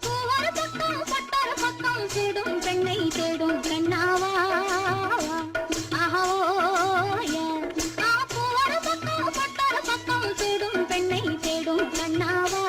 பூவொரு பக்கம் பட்டொரு பக்கம் சூடும் பெண்ணை தேடும் கண்ணாவா பூவொரு பக்கம் பட்டொரு பக்கம் சூடும் பெண்ணை தேடும் கண்ணாவா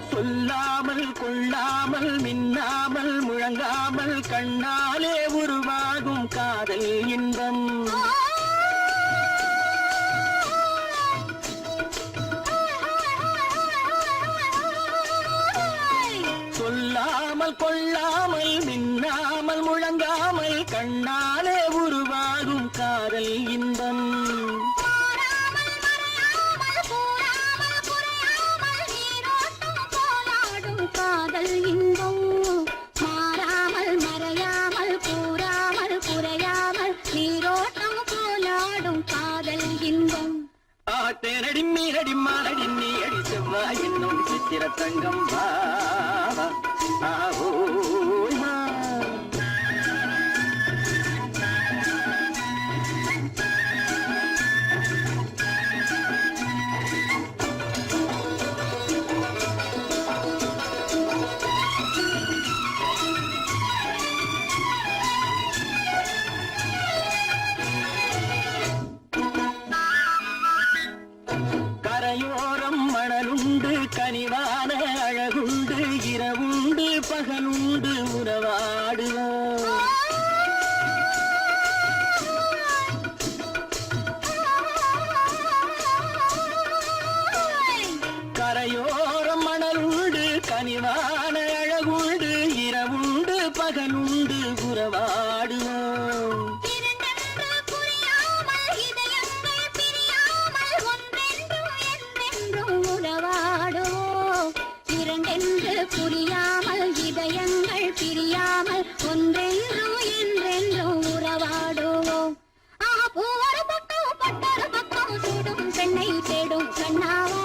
சொல்லாமல் கொள்ளாமல் மின்னாமல் முழங்காமல் கண்ணாலே உருவாகும் காதல் இன்பம் சொல்லாமல் கொள்ளாமல் மின்னாமல் முழங்காமல் கண்ணாலே உருவாகும் காதல் இன்பம் காதல் இன்பம் மாறாமல் மறையாமல் கூறாமல் குறையாமல் நீரோட்டம் போலாடும் காதல் இன்பம் தேனடி மீனடி மானடி நீ அடி செவ்வாய் என்னும் சித்திர தங்கம் வாவா ஆவோய் வா கரையோரம் மணலுண்டு கனிவான அழகுண்டு இரவுண்டு பகலுண்டு உறவாடுவோம் கரையோரம் மணலுண்டு கனிவான அழகுண்டு இரவுண்டு பகலுண்டு உறவாடுவோம் புரியாமல் இதயங்கள் பிரியாமல் ஒன்றென்றும் என்றென்றும் உறவாடுவோம் பூவொரு பக்கம் பட்டொரு பக்கம் சூடும் பெண்ணை தேடும் கண்ணாவா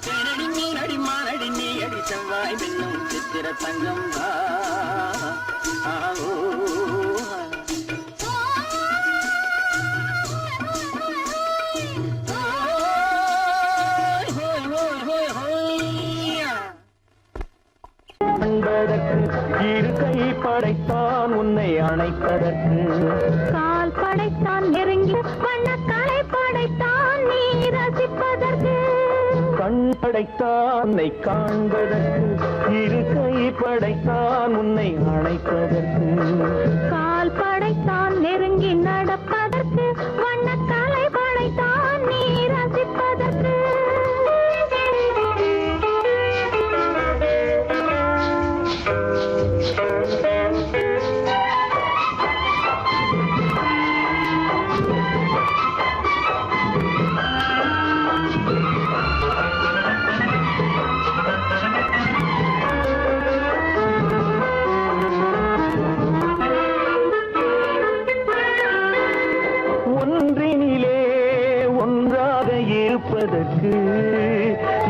தேனடி மீனடி மானடி நீ அடி செவ்வாய் மின்னும் சித்திர தங்கம் ஆவோ இரு கை படைத்தான் உன்னை அணைப்பதற்கு கால் படைத்தான் நெருங்கி வண்ணக்காலை படைத்தான் நீ ரசிப்பதற்கு கண் படைத்தான் உன்னை காண்பதற்கு இரு கை படைத்தான் உன்னை அணைப்பதற்கு கால் படைத்தான் நெருங்கி நடப்பதற்கு வண்ணக்காலை படைத்தான் நீ ரசிப்பதற்கு இருப்பதற்கு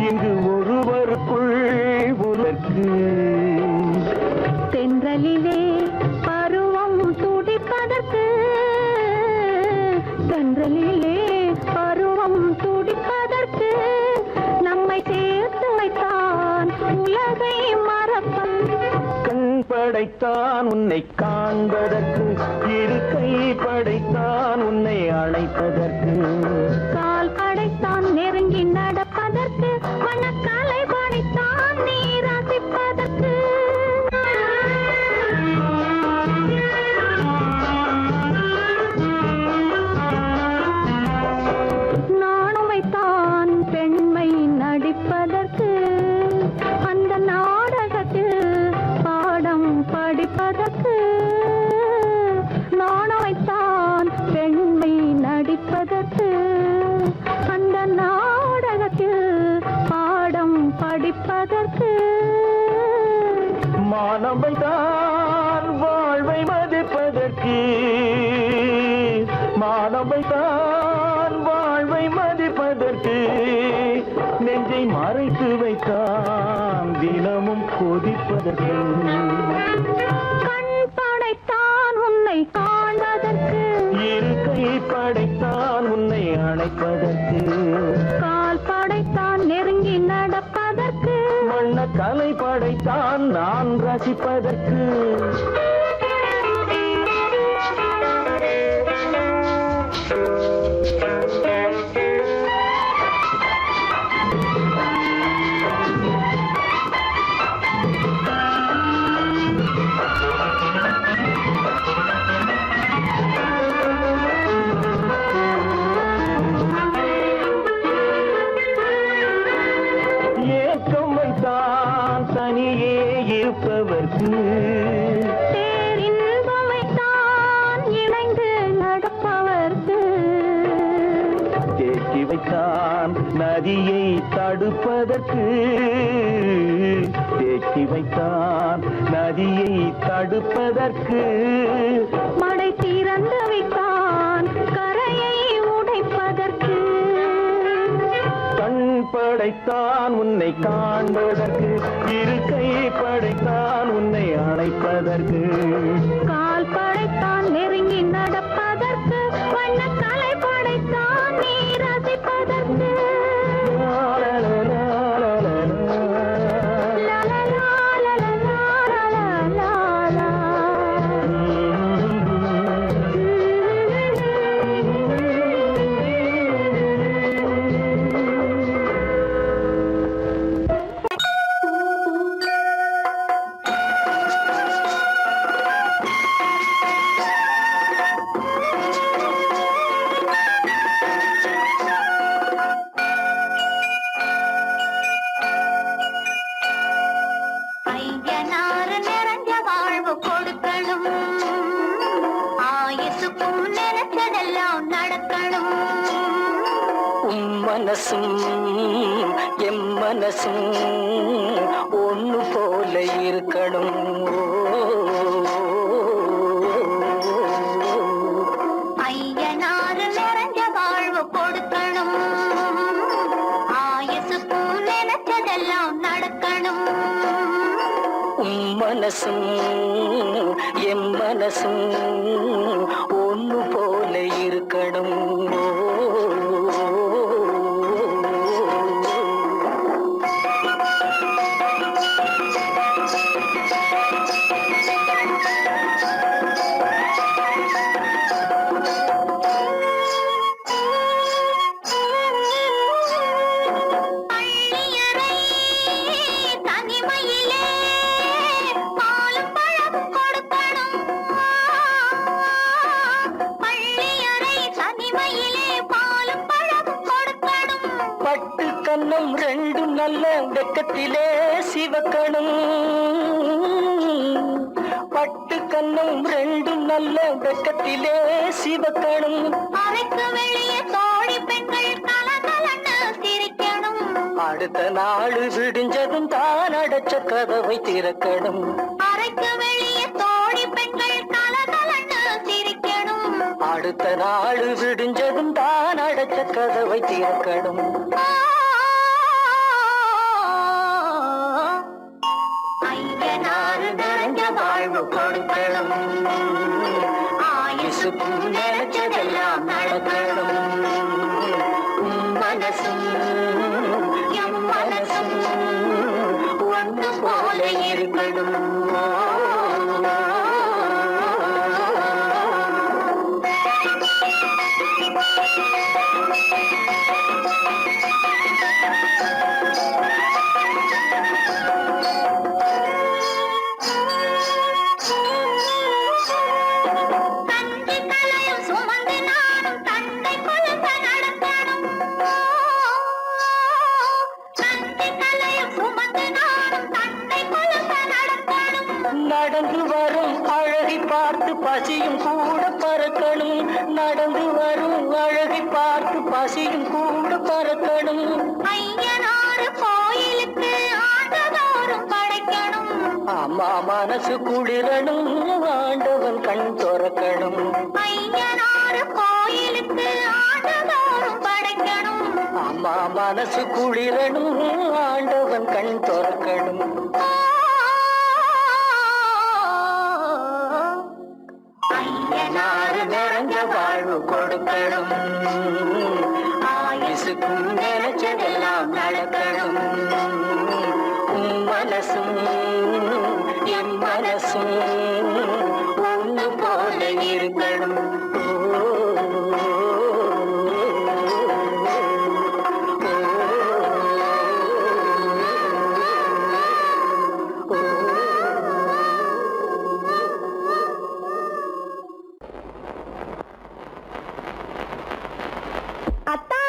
இங்கு ஒருவருக்குள் ஒருவருக்கு தென்றலிலே பருவம் துடிப்பதற்கு தென்றலிலே பருவம் துடிப்பதற்கு நம்மை சேர்த்து வைத்தான் உலகை மறப்பன் கண் படைத்தான் உன்னை காண்பதற்கு இரு கை படைத்தான் உன்னை அழைப்பதற்கு கால் படைத்தான் நெருங்கி நடப்பதற்கு வண்ணக்காலை படைத்தான் நீ ரசிப்பதற்கு நானும் வைத்தான் பெண்மை நடிப்பதற்கு அந்த நாடகத்தில் மானவை தான் வாழ்வை மதிப்பதற்கு மானவை தான் வாழ்வை மதிப்பதற்கு நெஞ்சை மறைத்து வைத்தான் தினமும் கொதிப்பதற்கு கண் படைத்தான் உன்னை காண்பதற்கு இருக்கை படைத்தான் உன்னை அணைப்பதற்கு கால் படைத்தான் நெருங்கி நடப்பதற்கு வண்ண கலை படைத்தான் நான் ரசிப்பதற்கு ஏக்கம் வைத்தான் தனியே இருப்பவர்க்கு பேரின்பம் வைத்தான் இணைந்து நடப்பவர்க்கு தேக்கி வைத்தான் நதியை தடுப்பதற்கு தேக்கி வைத்தான் நதியை தடுப்பதற்கு மடை திறந்து வைத்தான் கரையை உடைப்பதற்கு கண் படைத்தான் உன்னை காண்பதற்கு இருக்கை படைத்தான் உன்னை அணைப்பதற்கு கால் படைத்தான் நெருங்கி நடப்பதற்கு வண்ண கலை படைத்தான் நீ ரசிப்பதற்கு ஐயனாறு நிறைஞ்ச வாழ்வு கொடுக்கணும் ஆயுசுக்கும் நினைச்சதெல்லாம் நடக்கணும் மனசும் எம் மனசும் ஒண்ணு போல இருக்கணும் ஐயனாறு நிறைஞ்ச வாழ்வு கொடுக்கணும் ஆயுசுக்கும் நினைச்சதெல்லாம் நடக்கணும் மனசும் எம் மனசும் ஒண்ணு போல இருக்கணும் பள்ளியறை தனிமையிலே பாலும் பழமும் கொடுக்கணும் பள்ளியறை தனிமையிலே பாலும் பழமும் கொடுக்கணும் பட்டு கன்னம் ரெண்டு நல்ல வெக்கத்திலே சிவக்கணும் பட்டு கன்னம் ரெண்டு நல்ல வெக்கத்திலே சிவக்கணும் அறைக்கு வெளியே தோழி பெண்கள் கலகலன்னு சிரிக்கணும் அடுத்த நாள் விடிஞ்சதும் தான் அடைச்ச கதவை திறக்கணும் அறைக்கு வெளியே தோழி பெண்கள் கலகலன்னு சிரிக்கணும் அடுத்த நாள் விடிஞ்சதும் தான் அடைச்ச கதவை திறக்கணும் ஐயனாறு நிறைஞ்ச வாழ்வு கொடுக்கணும் ஆயுசுக்கும் நினைச்சதெல்லாம் நடக்கணும் மனசும் எம் மனசும் ஒன்று போல இருக்கணும் தந்தை கலையும் சுமந்து நானும் தந்தை குழந்த நடக்கணும் தந்தை கலையும் சுமந்து நானும் தந்தை குழந்த நடக்கணும் நடந்து வரும் அழகை பார்த்து பசியும் கூட பறக்கணும் நடந்து வரும் அழகை பார்த்து பசியும் கூட பறக்கணும் ஐயனாறு கோயிலுக்கு ஆண்டுதோறும் படைக்கணும் அம்மா மனசு குளிரணும் ஆண்டவன் கண் துறக்கணும் ஐயனாறு கோயிலுக்கு ஆண்டுதோறும் படைக்கணும் அம்மா மனசு குளிரணும் ஆண்டவன் கண் துறக்கணும் ஐயனாறு நிறைஞ்ச வாழ்வு கொடுக்கணும் ஆயுசுக்கும் நினைச்சதெல்லாம் நடக்கணும் மனசும் என் மனசும் ஒன்று போல இருக்கணும் அத்தா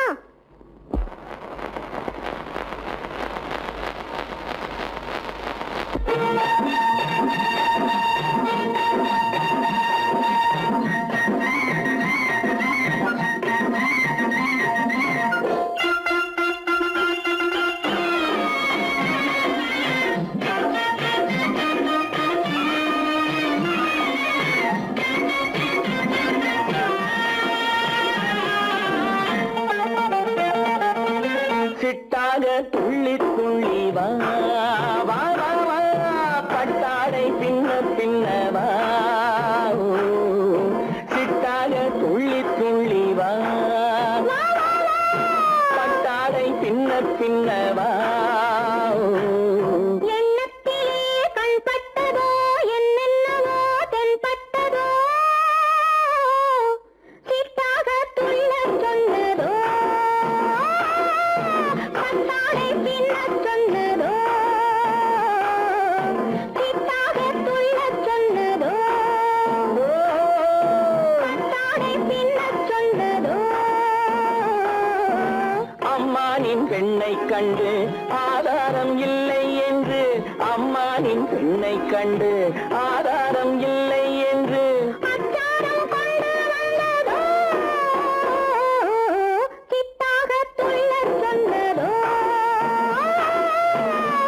சிட்டாக துள்ளி துள்ளி வா வா வா வா பட்டாடை பின்ன பின்னவா சிட்டாக துள்ளி துள்ளி வா பட்டாடை பின்ன பின்னவா எண்ணத்திலே கண்பட்டதோ என்னென்னவோ தென்பட்டதோ சிட்டாக துள்ளச் சொன்னதோ பட்டாடை பின்னச் சொன்னதோ சிட்டாக துள்ளச் சொன்னதோ பட்டாடை பின்னச் சொன்னதோ அம்மானின் பெண்ணை கண்டு ஆதாரம் இல்லை என்று அம்மானின் பெண்ணை கண்டு ஆதாரம் இல்லை என்று அச்சாரம் கொண்டு வந்ததோ சிட்டாக துள்ளச் சொன்னதோ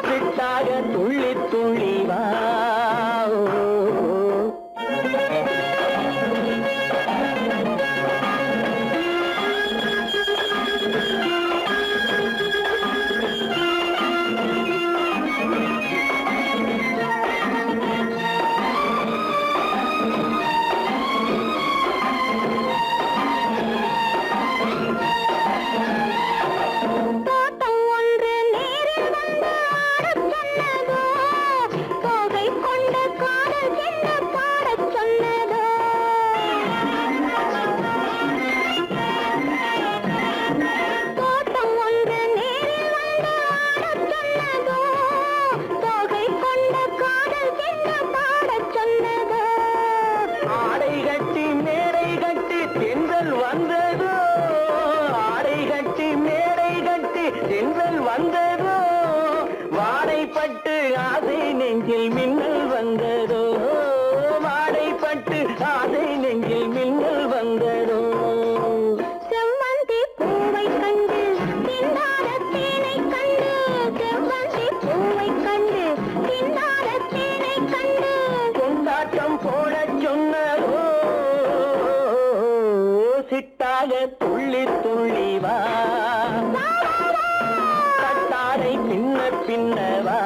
சிட்டாக துள்ளி துள்ளி வா தோட்டம் ஒன்று நேரில் வந்து ஆடச் சொன்னதோ தோகை கொண்ட காதல் என்ன பாடச் சொன்னதோ தோட்டம் ஒன்று நேரில் வந்து ஆடச் சொன்னதோ தோகை கொண்ட காதல் என்ன பாடச் சொன்னதோ ஆடை கட்டி மேடை கட்டி தென்றல் வந்ததோ ஆடை கட்டி மேடை கட்டி தென்றல் வந்ததோ வாடைப்பட்டு ஆசை நெஞ்சில் மின்னல் வந்ததோ வாடைப்பட்டு ஆசை நெஞ்சில் மின்னல் வந்ததோ செவ்வந்தி பூவை கண்டு திண்டாட தேனை கண்டு செவ்வந்தி பூவை கண்டு திண்டாட தேனை கண்டு கொண்டாட்டம் போடச் சொன்னதோ சிட்டாக துள்ளி துள்ளி வா கட்டாடை பின்ன பின்னவா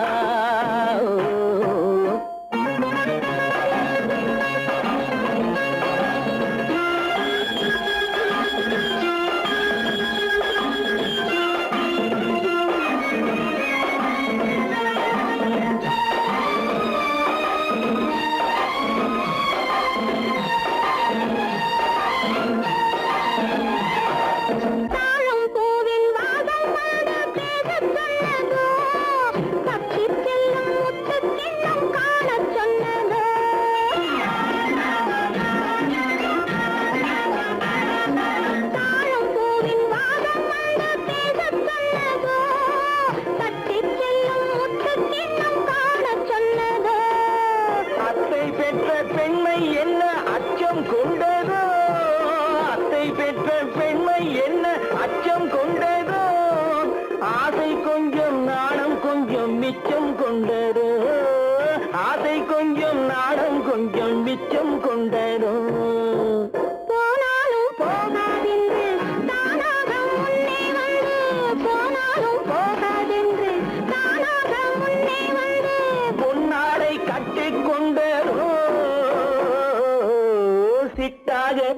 தாழம் பூவின் வாசம் வந்து பேசச் சொன்னதோ பக்தி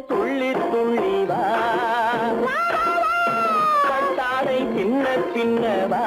துள்ளி துள்ளி வா கட்டாடை சின்ன சின்னவா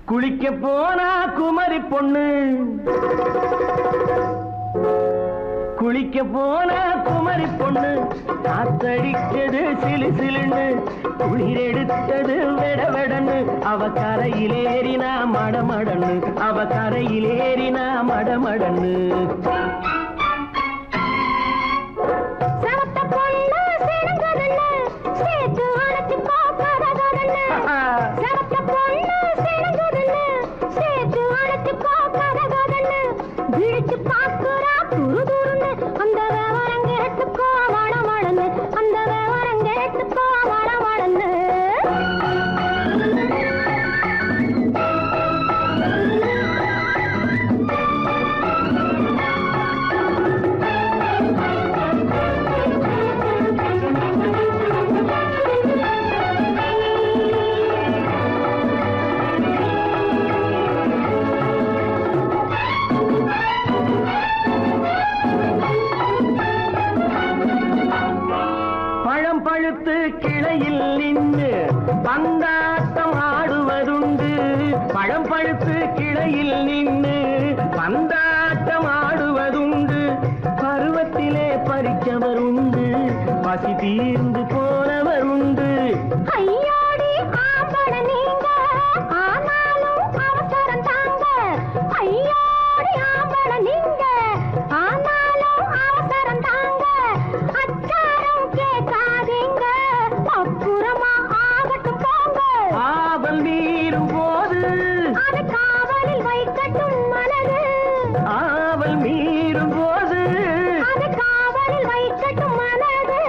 குளிக்க போனா குமரி பொண்ணு குளிக்க போனா குமரி பொண்ணு காத்தடிச்சது சிலு சிலுன்னு குளிர் எடுத்தது வெடவெடன்னு அவ கரையிலேறினா மடமடன்னு அவ கரையிலேறினா மடமடன்னு பழுத்து கிளையில் நின்று பந்தாட்டம் ஆடுவதுண்டு பழம் பழுத்து கிளையில் நின்று பந்தாட்டம் ஆடுவதுண்டு பருவத்திலே பறிச்சவருண்டு பசி தீர்ந்து போனவருண்டு ஐயோடி ஆம்பட நீங்க ஆனாலும் அவசரம் தாங்க ஐயோடி ஆம்பட நீங்க ஆனாலும் அவசரம் தாங்க அச்சாரம் கேட்காதீங்க அப்புறமா ஆகட்டும் போங்க ஆவல் மீறும் போது அது காவலில் வைக்கட்டும் மனது ஆவல் மீறும் போது அது காவலில் வைக்கட்டும் மனது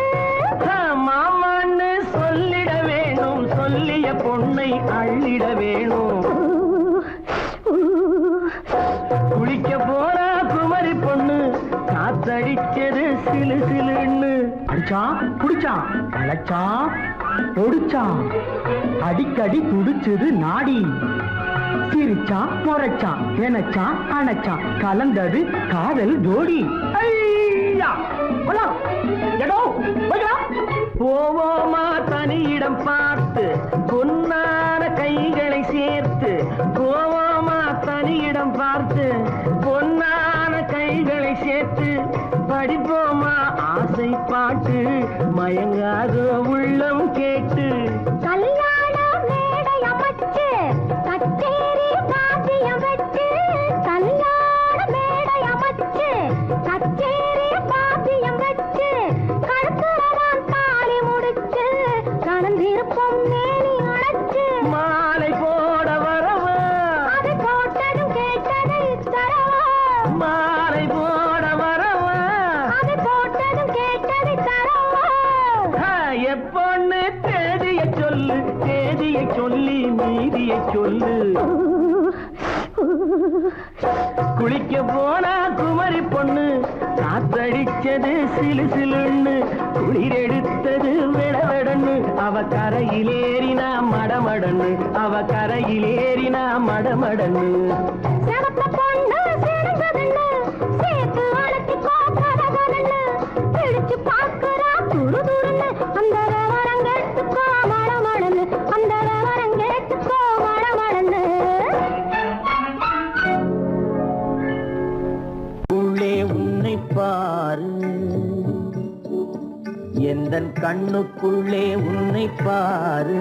மாமான்னு சொல்லிட வேணும் சொல்லிய பொண்ணை அள்ளிட வேணும் குளிக்க போனா குமரி பொண்ணு காத்தடிச்சது சிலு சிலுன்னு அடிச்சான் குடிச்சான் அழைச்சான் பொடிச்சான் அடிக்கடி துடிச்சது நாடி சிரிச்சான் முறைச்சான் நினைச்சான் அணைச்சான் கலந்தது காதல் ஜோடி போவோமா தனியிடம் பார்த்து பொன்னான கைகளை சேர்த்து போவோமா தனியிடம் பார்த்து பொன்னான கைகளை சேர்த்து படிப்போமா ஆசை பாட்டு மயங்காத உள்ளம் கேட்டு கல்யாண மேடை அமைச்சு கச்சேரி வாத்தியம் வச்சு கல்யாண மேடை அமைச்சு கச்சேரி வாத்தியம் வச்சு கழுத்துறவான் தாலி முடிச்சு கலந்திருப்போம் மேனி அழைச்சு மாலை போட வரவா அது போட்டதும் கேட்டதை தரவா மாலை போட வரவா அது போட்டதும் கேட்டதை தரவா எப்பொண்ணு தேதிய சொல்லு தேதிய சொல்லி மீதிய சொல்லு குளிக்க போனா குமரி பொண்ணு காத்தடிச்சது சிலு சிலுன்னு குளிர் எடுத்தது வெடவெடன்னு அவ கரையிலேறினா மடமடன்னு அவ கரையிலேறினா மடமடன்னு சிவப்பு பொண்ணு சிறந்ததுன்னு சேர்த்து அழைச்சி கோப்பதன்னு பிடிச்சு பார்க்கிறா துரு துருன்னு அந்த விவரங்கெட்டுக்கோ மடமடன்னு அந்த விவரங்கெட்டுக்கோ மடமடன்னு உள்ளே உன்னை பாரு எந்தன் கண்ணுக்குள்ளே உன்னை பாரு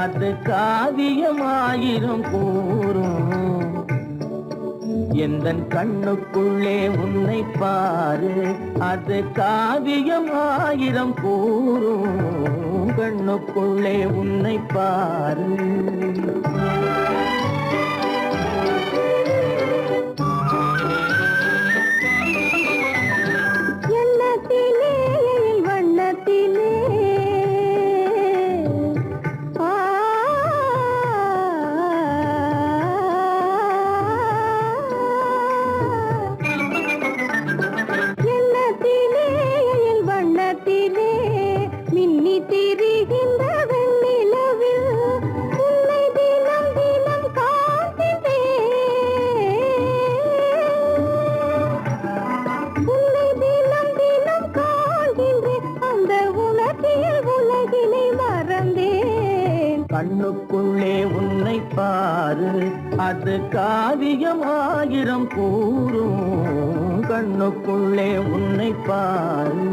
அது காவியமாயிரும் கூறும் எந்தன் கண்ணுக்குள்ளே உன்னை பாரு, அது காவியம் ஆயிரம் கூறும். கண்ணுக்குள்ளே உன்னை பாரு. எண்ணத்திலே வண்ணத்திலே மின்னி திரிகின்ற வெண்ணிலவில் உன்னை தினம் தினம் காண்கின்றேன். உன்னை தினம் தினம் காண்கின்றேன். அந்த உணர்ச்சியில் உலகினை மறந்தேன். கண்ணுக்குள்ளே உன்னை பாரு, அது காவியம் ஆயிரம் கூறும். கண்ணுக்குள்ளே உன்னை பாரு.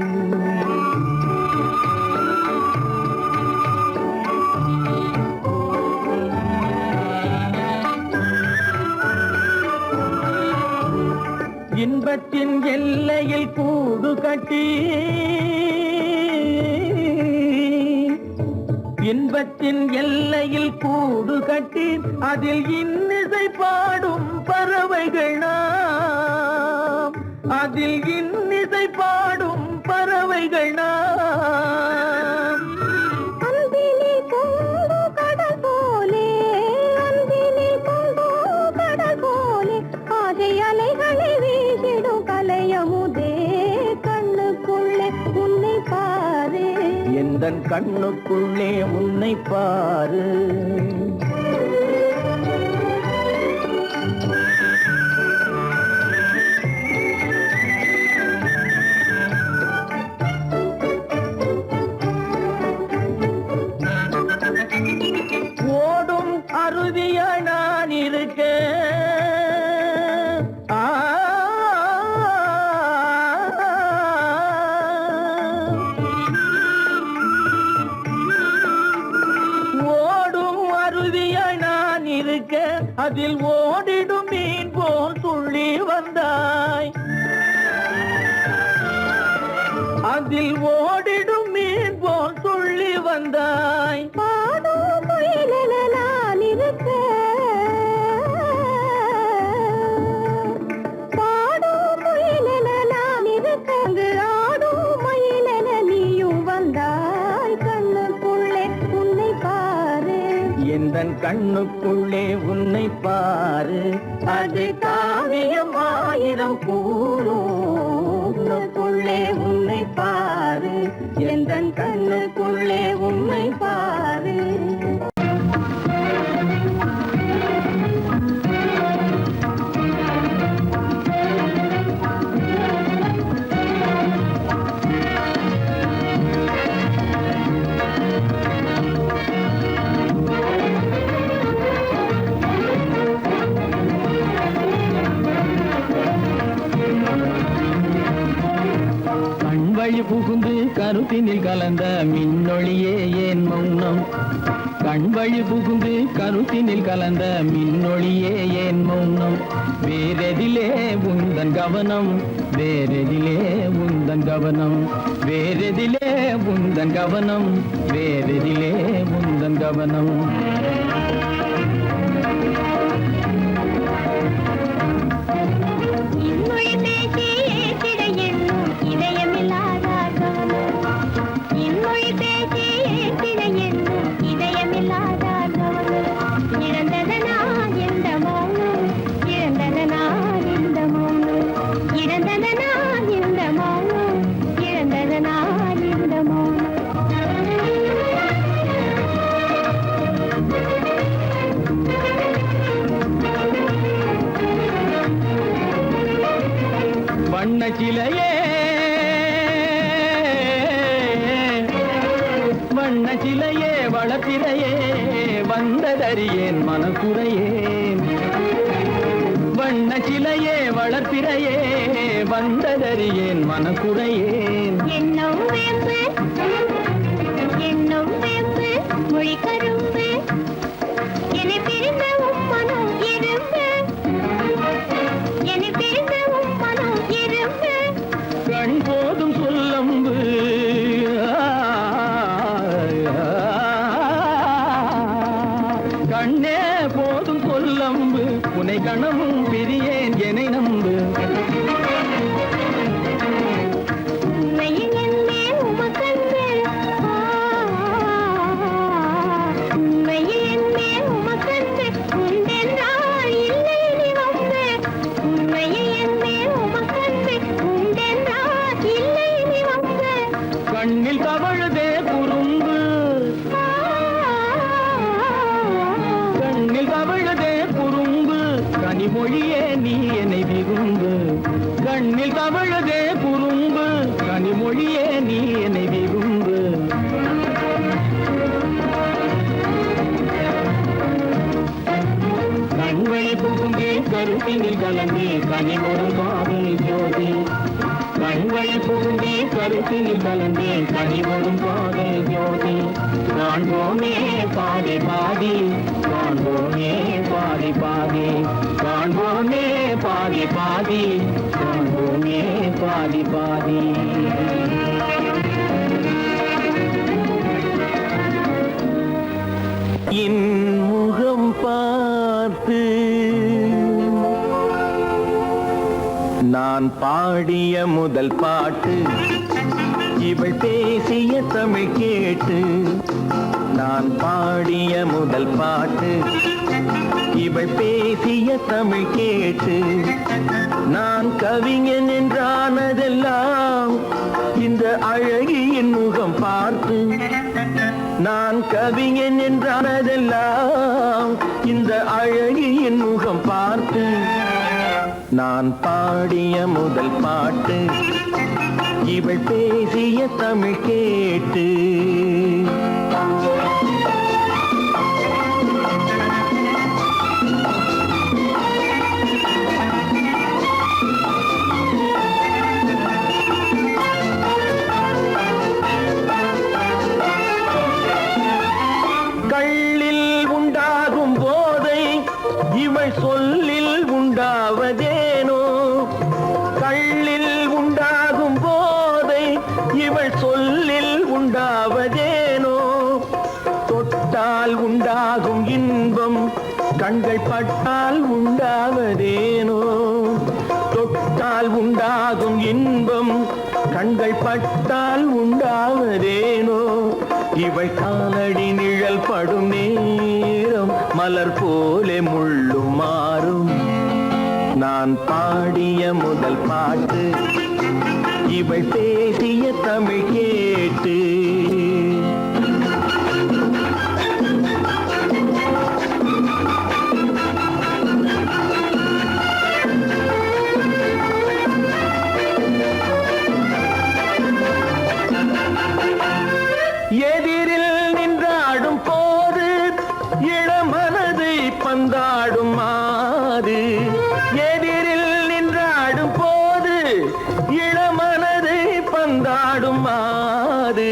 இன்பத்தின் எல்லையில் கூடு கட்டி, இன்பத்தின் எல்லையில் கூடு கட்டி, அதில் இன்னிசை பாடும் பறவைகள் நாம். அதில் இன்னிசை பாடும் பறவைகள் நாம். அன்பிலே பொங்கு கடல் போலே, அன்பிலே பொங்கு கடல் போலே, ஆசை அலைகளை வீசிடும் கலையமுதே. கண்ணுக்குள்ளே உன்னை பாரு, எந்தன் கண்ணுக்குள்ளே உன்னை பாரு. ஓடும் அருவிய நான் இருக்க, ஓடும் அருவிய நான் இருக்க, அதில் ஓடிடும் மீன் போல் துள்ளி வந்தாய். அதில் ஓடிடும் மீன் போல் துள்ளி வந்தாய். பாடும் முயலென நான் இருக்க, பாடும் முயலென நான் இருக்க, அங்கு ஆடும் மயிலென நீயும் வந்தாய். கண்ணுக்குள்ளே உன்னை பாரு, எந்தன் கண்ணுக்குள்ளே உன்னை பாரு, அது காவியம் ஆயிரம் கூறும். கண்ணுக்குள்ளே உன்னை பாரு, எந்தன் கண்ணுக்குள்ளே உன்னை பாரு. கண்வழி புகுந்து கருத்தினில் கலந்த மின்னொளியே ஏன் மௌனம்? கண்வழி புகுந்து கருத்தினில் கலந்த மின்னொளியே ஏன் மௌனம்? வேறெதிலே உந்தன் கவனம், வேறெதிலே உந்தன் கவனம், வேறெதிலே உந்தன் கவனம், வேறெதிலே உந்தன் கவனம். இன்மொழி பேசி ஏற்றிட எண்ணும் இதயமில்லாதார். இன்மொழி பேசி ஏற்றிட எண்ணும் இதயமில்லாதார். இழந்ததனா எந்த மௌனம், இழந்ததனா இந்த மௌனம், இழந்ததனா இந்த மௌனம், இழந்ததனா இந்த மௌனம். வண்ண சிலையே, வண்ண சிலையே, வளப்பிறையே, வந்ததறியேன் மனக்குறையேன். வண்ண சிலையே, வளர்ப்பிறையே, வந்ததறியேன் மனக்குறையேன். என்னும் வேம்பு, என்னும் வேம்பு, மொழி கரும்பு, என்னை பிரிந்த உம்மனும் இரும்பு. கண்ணே போதும் சொல்லம்பு உனை கணமும் பிரியேன் என்னை நம்பு கண்ணில் தவழுதே குறும்பு கண்ணில் தவழுதே குறும்பு கனிமொழியே நீ என்னை விரும்பு கண்ணில் தவழுதே குறும்பு கனிமொழியே நீ என்னை விரும்பு கண்களை புகுந்தே கருத்தினில் கலந்தே கனிமொரு காதல் ஜோதி கண்களை புகுந்தே கருத்தினில் கலந்தே கனிமொரும் காதல் ஜோதி காண்போமே பாதி பாதி காண்போமே பாதி பாதி காண்போமே பாதி பாதி காண்போமே பாதி பாதி இன்முகம் பார்த்து நான் பாடிய முதல் பாட்டு இவள் பேசிய தமிழ் கேட்டு நான் பாடிய முதல் பாட்டு இவள் பேசிய தமிழ் கேட்டு நான் கவிஞன் என்றானதெல்லாம் இந்த அழகியின் முகம் பார்த்து நான் கவிஞன் என்றானதெல்லாம் இந்த அழகியின் முகம் பார்த்து நான் பாடிய முதல் பாட்டு இவள் பேசிய தமிழ் கேட்டு கள்ளில் உண்டாகும் போதை இவள் சொல்லில் உண்டாவதேனோ கள்ளில் உண்டாகும் போதை இவள் சொல்லில் உண்டாவதேனோ தொட்டால் உண்டாகும் இன்பம் கண்கள் பட்டால் உண்டாவதேனோ தொட்டால் உண்டாகும் இன்பம் கண்கள் பட்டால் உண்டாவதேனோ இவள் காலடி நிழல் படும் நேரம் மலர் போலே முள்ளும் மாறும் நான் பாடிய முதல் பாட்டு இவள் பேசிய தமிழ் கேட்டு எதிரில் நின்றாடும் போது இளமனதை பந்தாடும் மாது எதிரில் நின்றாடும் போது இளமனதை பந்தாடும் மாது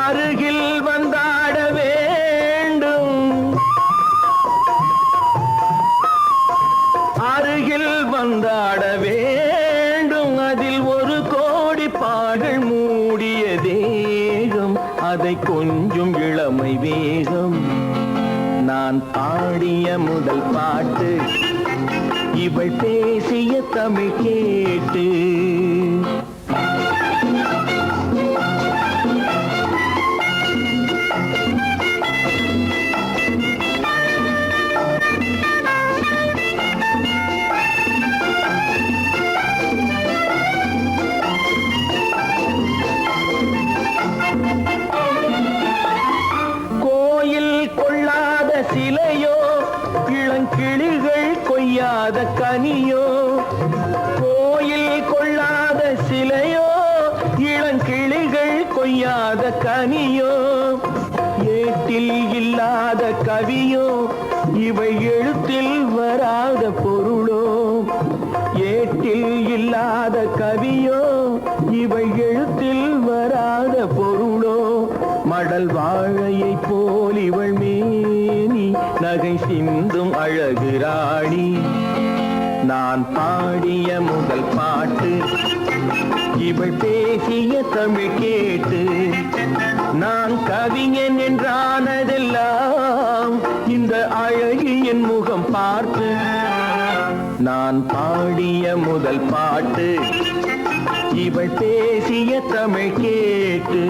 அருகில் வந்தாட வேண்டும் அருகில் வந்தாட வேண்டும் அதில் ஒரு கோடி பாடல் மூடிய தேகம் அதை கொஞ்சம் இளமை வேகம் நான் பாடிய முதல் பாட்டு இவள் பேசிய தமிழ் கேட்டு சிலையோ இளங்கிளிகள் கொய்யாத கனியோ கோயில் கொள்ளாத சிலையோ இளங்கிளிகள் கொய்யாத கனியோ ஏட்டில் இல்லாத கவியோ இவை எழுத்தில் வராத பொருளோ ஏட்டில் இல்லாத கவியோ இவை எழுத்தில் வராத பொருளோ மடல் வாழையை போல் இவள் மேனி நகை சிந்தும் அழகு ராணி நான் பாடிய முதல் பாட்டு இவள் பேசிய தமிழ் கேட்டு நான் கவிஞன் என்றானதெல்லாம் இந்த இந்த அழகியின் முகம் பார்த்து நான் பாடிய முதல் பாட்டு இவள் பேசிய தமிழ் கேட்டு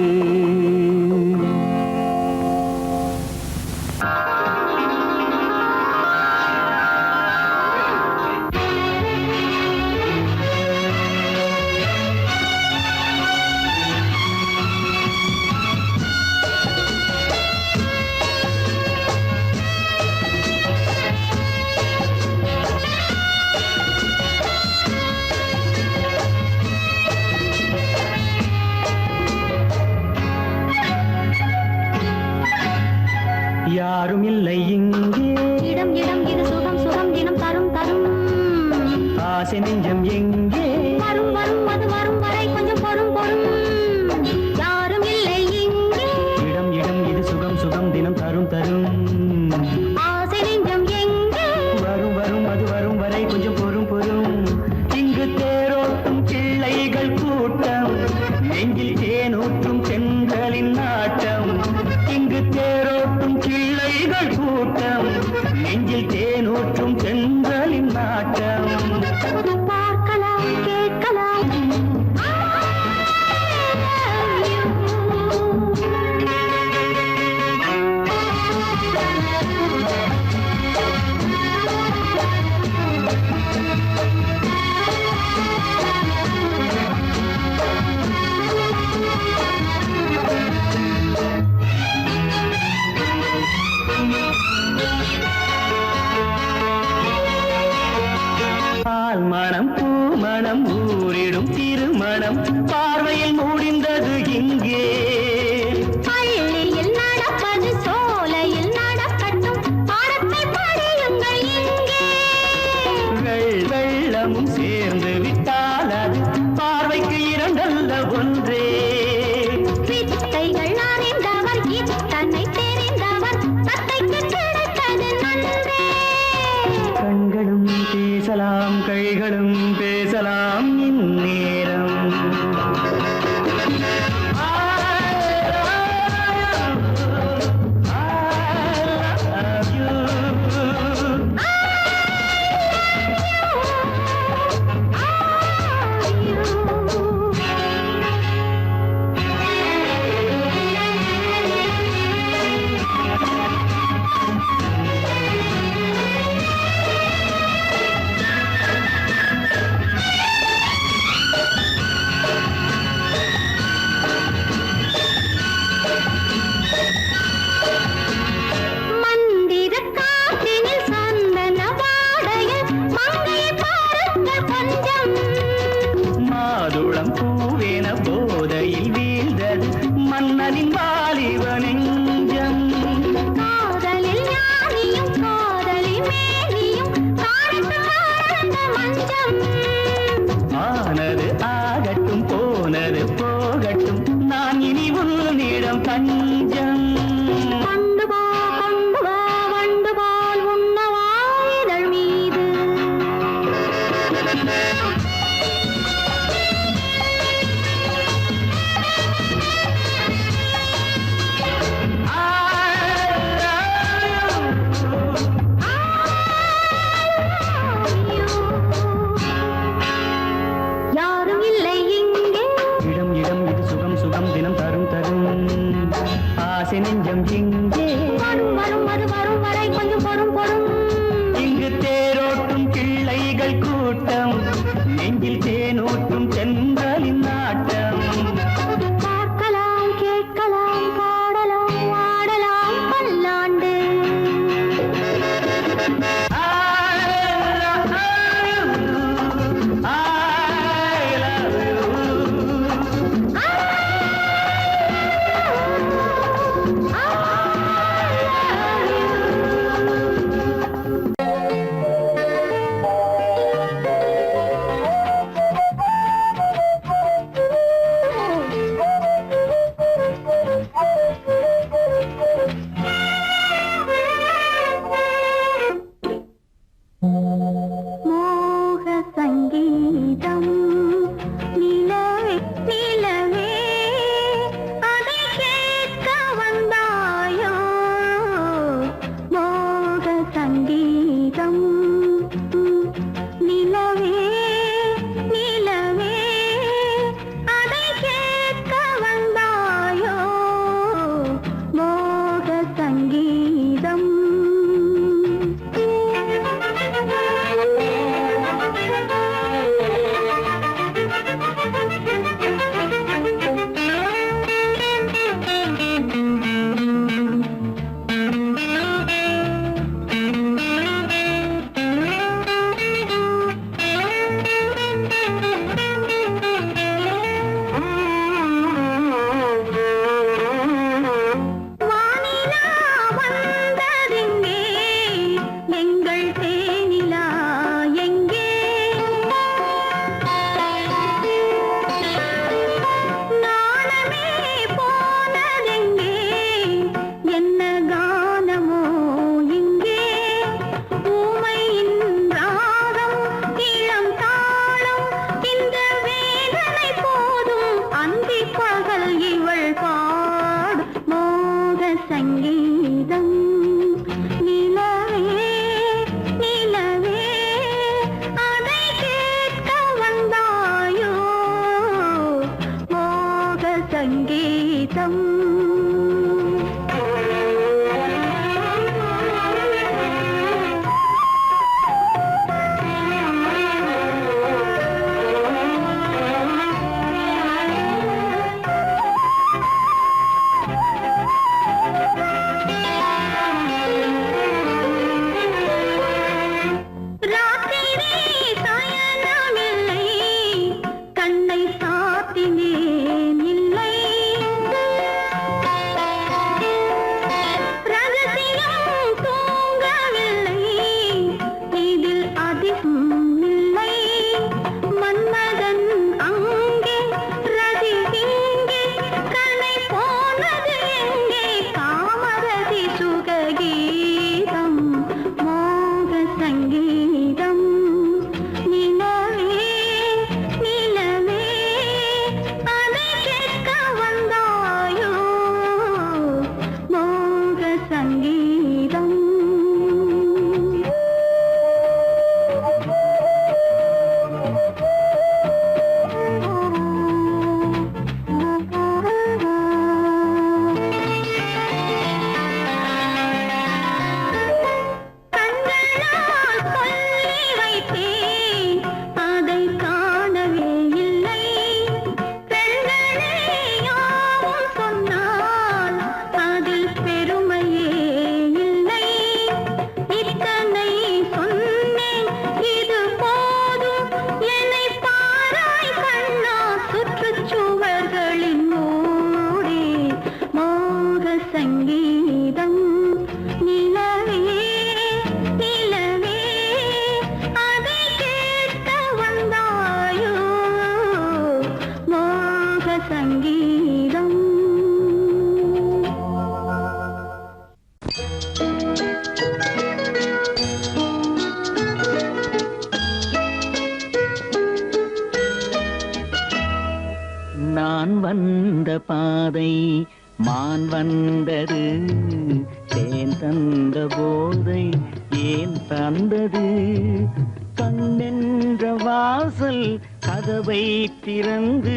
யாரும் இல்லை இங்கே இடம் இடம் இது சுகம் சுகம் தினம் தரும் தரும் ஆசை நெஞ்சம் எங்கே வரும் வரும் அது வரும் வரை கொஞ்சம் பொறும் பொறும் யாரும் இல்லை இங்கே இடம் இடம் இது சுகம் சுகம் தினம் தரும் தரும் ஆசை நெஞ்சம் எங்கே வரும் வரும் அது வரும் வரை கொஞ்சம் பொறும் பொறும் இங்கு தேரோட்டும் பிள்ளைகள் கூட்டம் நெஞ்சில் தேனூற்றும் பெண்களின் நாட்டம் இங்கு தேரோட்டும் பிள்ளைகள் கூட்டம் நெஞ்சில் தேனூற்றும் பெண்களின் நாட்டம் பார்க்கலாம் கேட்கலாம் பால் மணம் பூ மணம் ஊரிடும் திருமணம் பார்வையில் முடிந்தது இங்கே பள்ளியில் நடப்பது சோலையில் நடக்கட்டும் பாடத்தை படியுங்கள் இங்கே வெள்ளமும் சேர்ந்து விட்டால் அது பார்வைக்கு இரண்டல்ல ஒன்றே வித்தைகள் அறிந்தவர் இத்தனை தெரிந்தவர் தத்தைக்கு கிடைத்தது நன்றே கண்களும் பேசலாம் கைகளும் பேசலாம் இந்நேரம் மந்திர காற்றினில் சந்தன வாடையில் மங்கையை பாருங்கள் கொஞ்சம் மாதுளம் பூவேன போதையில் வீழ்ந்தது மன்னனின் வாலிப நெஞ்சம் காதலில் ஞானியும் காதலி மேனியும் காணட்டும் ஆனந்த மஞ்சம் ஆனது ஆகட்டும் போனது போகட்டும் நான் இனி உன்னிடம் தஞ்சம் கொண்டு வா வண்டு போல் உண்ணவா இதழ் மீது யாரும் இல்லை இங்கே இடம் இடம் இது சுகம் சுகம் தினம் தரும் தரும் ஆசை நெஞ்சம் எங்கே வரும் வரும் அது வரும் வரை கொஞ்சம் பொறும் பொறும் இங்கு தேரோட்டும் பிள்ளைகள் கூட்டம் நெஞ்சில் தேனூற்றும் தென்றலின் நாட்டம் பார்க்கலாம் கேட்கலாம் பாடலாம் ஆடலாம் பல்லாண்டு பாதை மான் வந்தது, தேன் தந்த போதை ஏன் தந்தது? கண்ணென்ற வாசல் கதவை திறந்து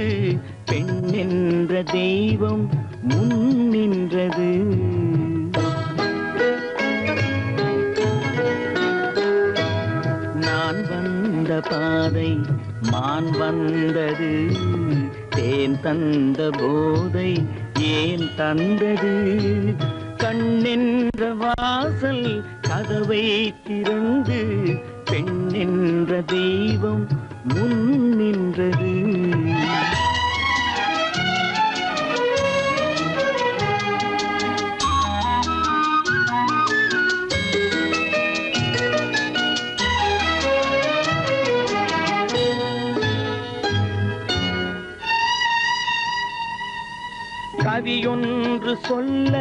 பெண் என்ற தெய்வம் முன் நின்றது. நான் வந்த பாதை மான் வந்தது, தேன் தந்த போதை ஏன் தந்தது? கண்ணென்ற வாசல் கதவை திறந்து பெண் என்ற தெய்வம் முன் நின்றது. கவியொன்று சொல்ல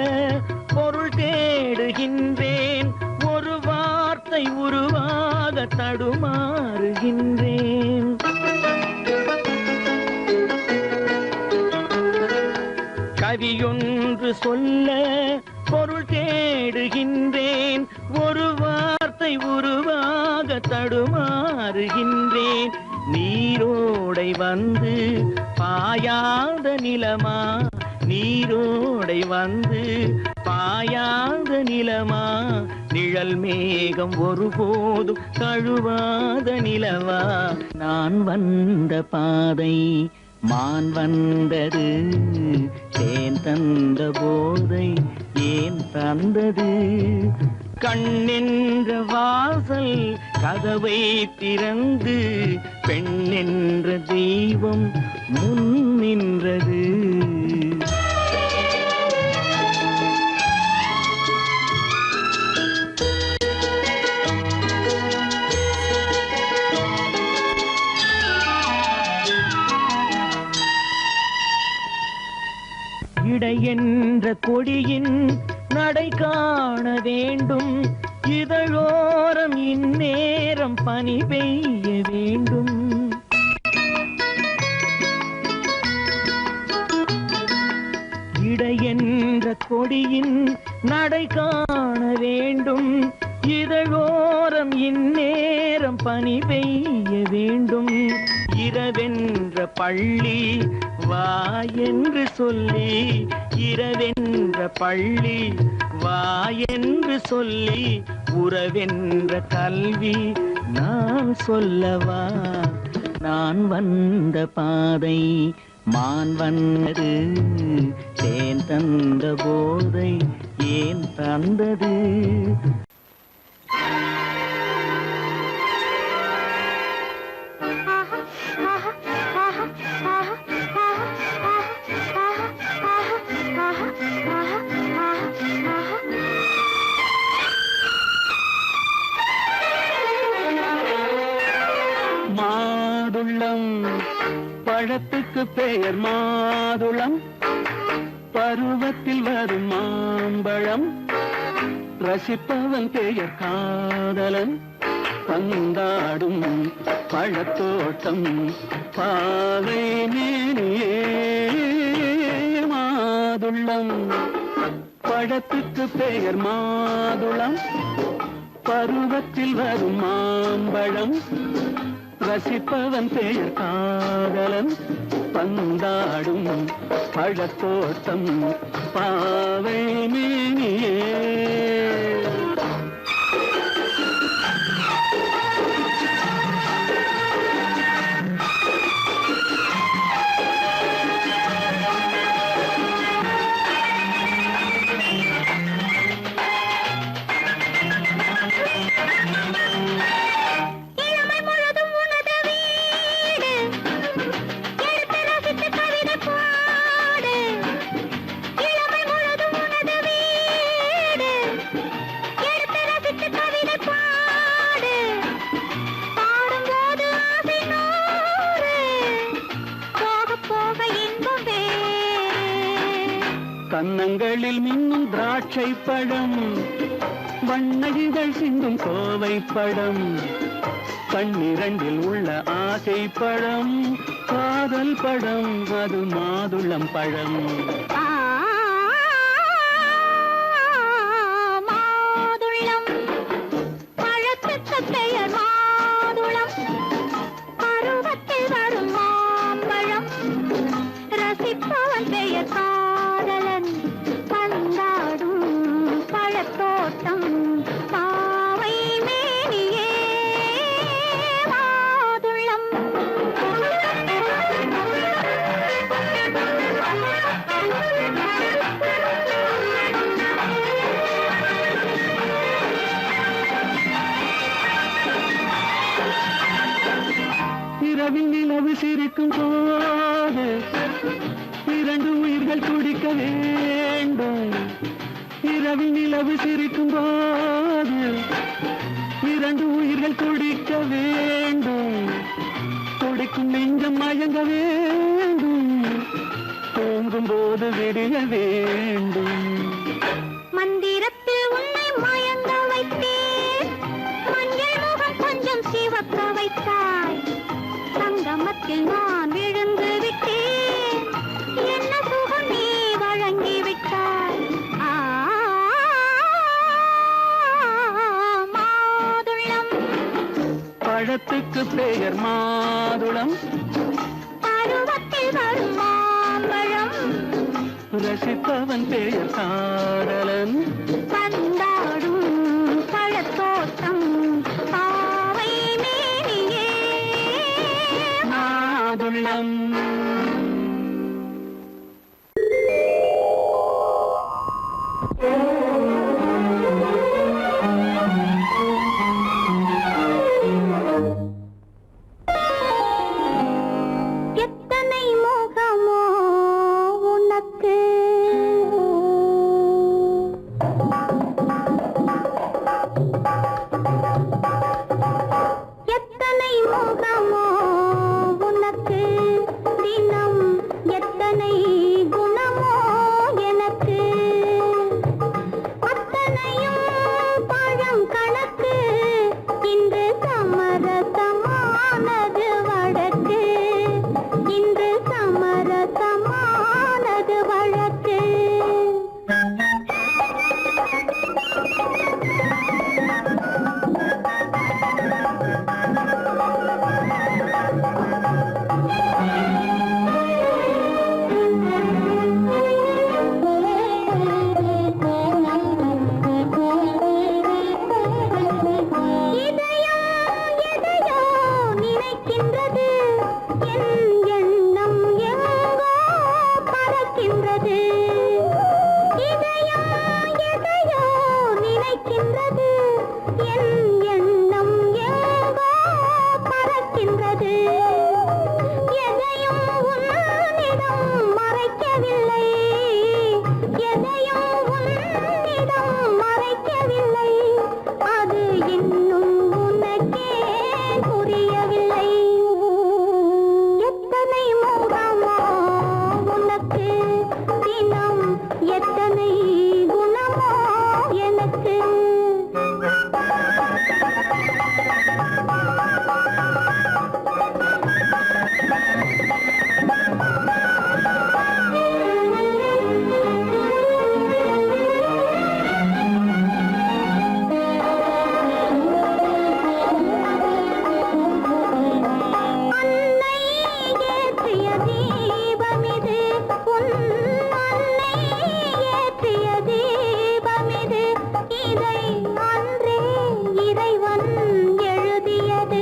பொருள் தேடுகின்றேன், ஒரு வார்த்தை உருவாக தடுமாறுகின்றேன். கவியொன்று சொல்ல பொருள் தேடுகின்றேன், ஒரு வார்த்தை உருவாக தடுமாறுகின்றேன். நீரோடை வந்து பாயாத நிலமா, நீரோடை வந்து பாயாத நிலமா, நிழல் மேகம் ஒருபோதும் தழுவாத நிலவா? நான் வந்த பாதை மான் வந்தது, தேன் தந்த போதை ஏன் தந்தது? கண்ணென்ற வாசல் கதவை திறந்து பெண் என்ற தெய்வம் முன் நின்றது. இடை என்ற கொடியின் நடை காண வேண்டும், இதழோரம் இந்நேரம் பனி பெய்ய வேண்டும். இடை என்ற கொடியின் நடை காண வேண்டும், இதழோரம் இந்நேரம் பனி பெய்ய வேண்டும். இரவென்ற பள்ளி வா என்று சொல்லி, இரவென்ற பள்ளி வா என்று சொல்லி, உறவென்ற கல்வி நான் சொல்லவா? நான் வந்த பாதை மான் வந்தது, தேன் தந்த போதை ஏன் தந்தது? மாதுளம் பழத்துக்கு பெயர் மாதுளம், பருவத்தில் வரும் மாம்பழம், ரசிப்பவன் பெயர் காதலன். பந்தாடும் பழத்தோட்டம் பாவை மேனியே. மாதுளம் பழத்துக்கு பெயர் மாதுளம், பருவத்தில் வரும் மாம்பழம், ரசிப்பவன் பெயர் காதலன். பந்தாடும் பழத்தோட்டம் பாவை மேனியே. கன்னங்களில் மின்னும் திராட்சை பழம், வண்ணகிகள் சிந்தும் கோவை பழம், கண்ணிரண்டில் உள்ள ஆசை பழம் காதல் பழம் அது மாதுளம் பழம். மாதுளம் பழத்துக்கு பெயர் மாதுளம், பருவத்தில் வரும் மாம்பழம், ரசிப்பவன் பெயர் காதலன், பந்தாடும் பழத்தோட்டம் பாவை மேனியே மாதுளம். இரவில் நிலவு சிரிக்கும் போது இரண்டு உயிர்கள் துடிக்க வேண்டும். இரவில் நிலவு சிரிக்கும் போது இரண்டு உயிர்கள் துடிக்க வேண்டும். துடிக்கும் நெஞ்சம் மயங்க வேண்டும், தூங்கும் போது விடிய வேண்டும். மந்திரத்தில் உன்னை மயங்க வைத்தேன், மஞ்சள் முகம் கொஞ்சம் சிவக்க வைத்தாய், சங்கமத்தில் நான் விழுந்து விட்டேன், என்ன சுகம் நீ வழங்கி விட்டாய். மாதுளம் பழத்துக்கு பெயர் மாதுளம், பருவத்தில் வரும் மாம்பழம், ரசிப்பவன் பெயர் காதலன், பந்தாடும் பழத்தோட்டம் பாவை மேனியே மாதுளம். எத்தனை முகமோ உனக்கு, எத்தனை முகமோ உனக்கு, தினம் எத்தனை குணமோ எனக்கு, அத்தனையும் பழம் கணக்கு, இன்று சமரசமானது வழக்கு, இன்று சமரசமானது வழக்கு. இதயம் எதையோ நினைக்கின்றது, என் எண்ணம் எங்கோ பறக்கின்றது. இதயம் எதையோ நினைக்கின்றது, என் எண்ணம் எங்கோ பறக்கின்றது. எதையும் உன்னிடம் மறைக்கவில்லை, எதையும் உன்னிடம் மறைக்கவில்லை, அது இன்னும் உனக்கே புரியவில்லை. எத்தனை முகமோ உனக்கு, தினம் எத்தனை குணமோ எனக்கு. அன்னை ஏற்றிய தீபமிது, உன் அன்னை ஏற்றிய தீபமிது, இதை அன்றே இறைவன் எழுதியது.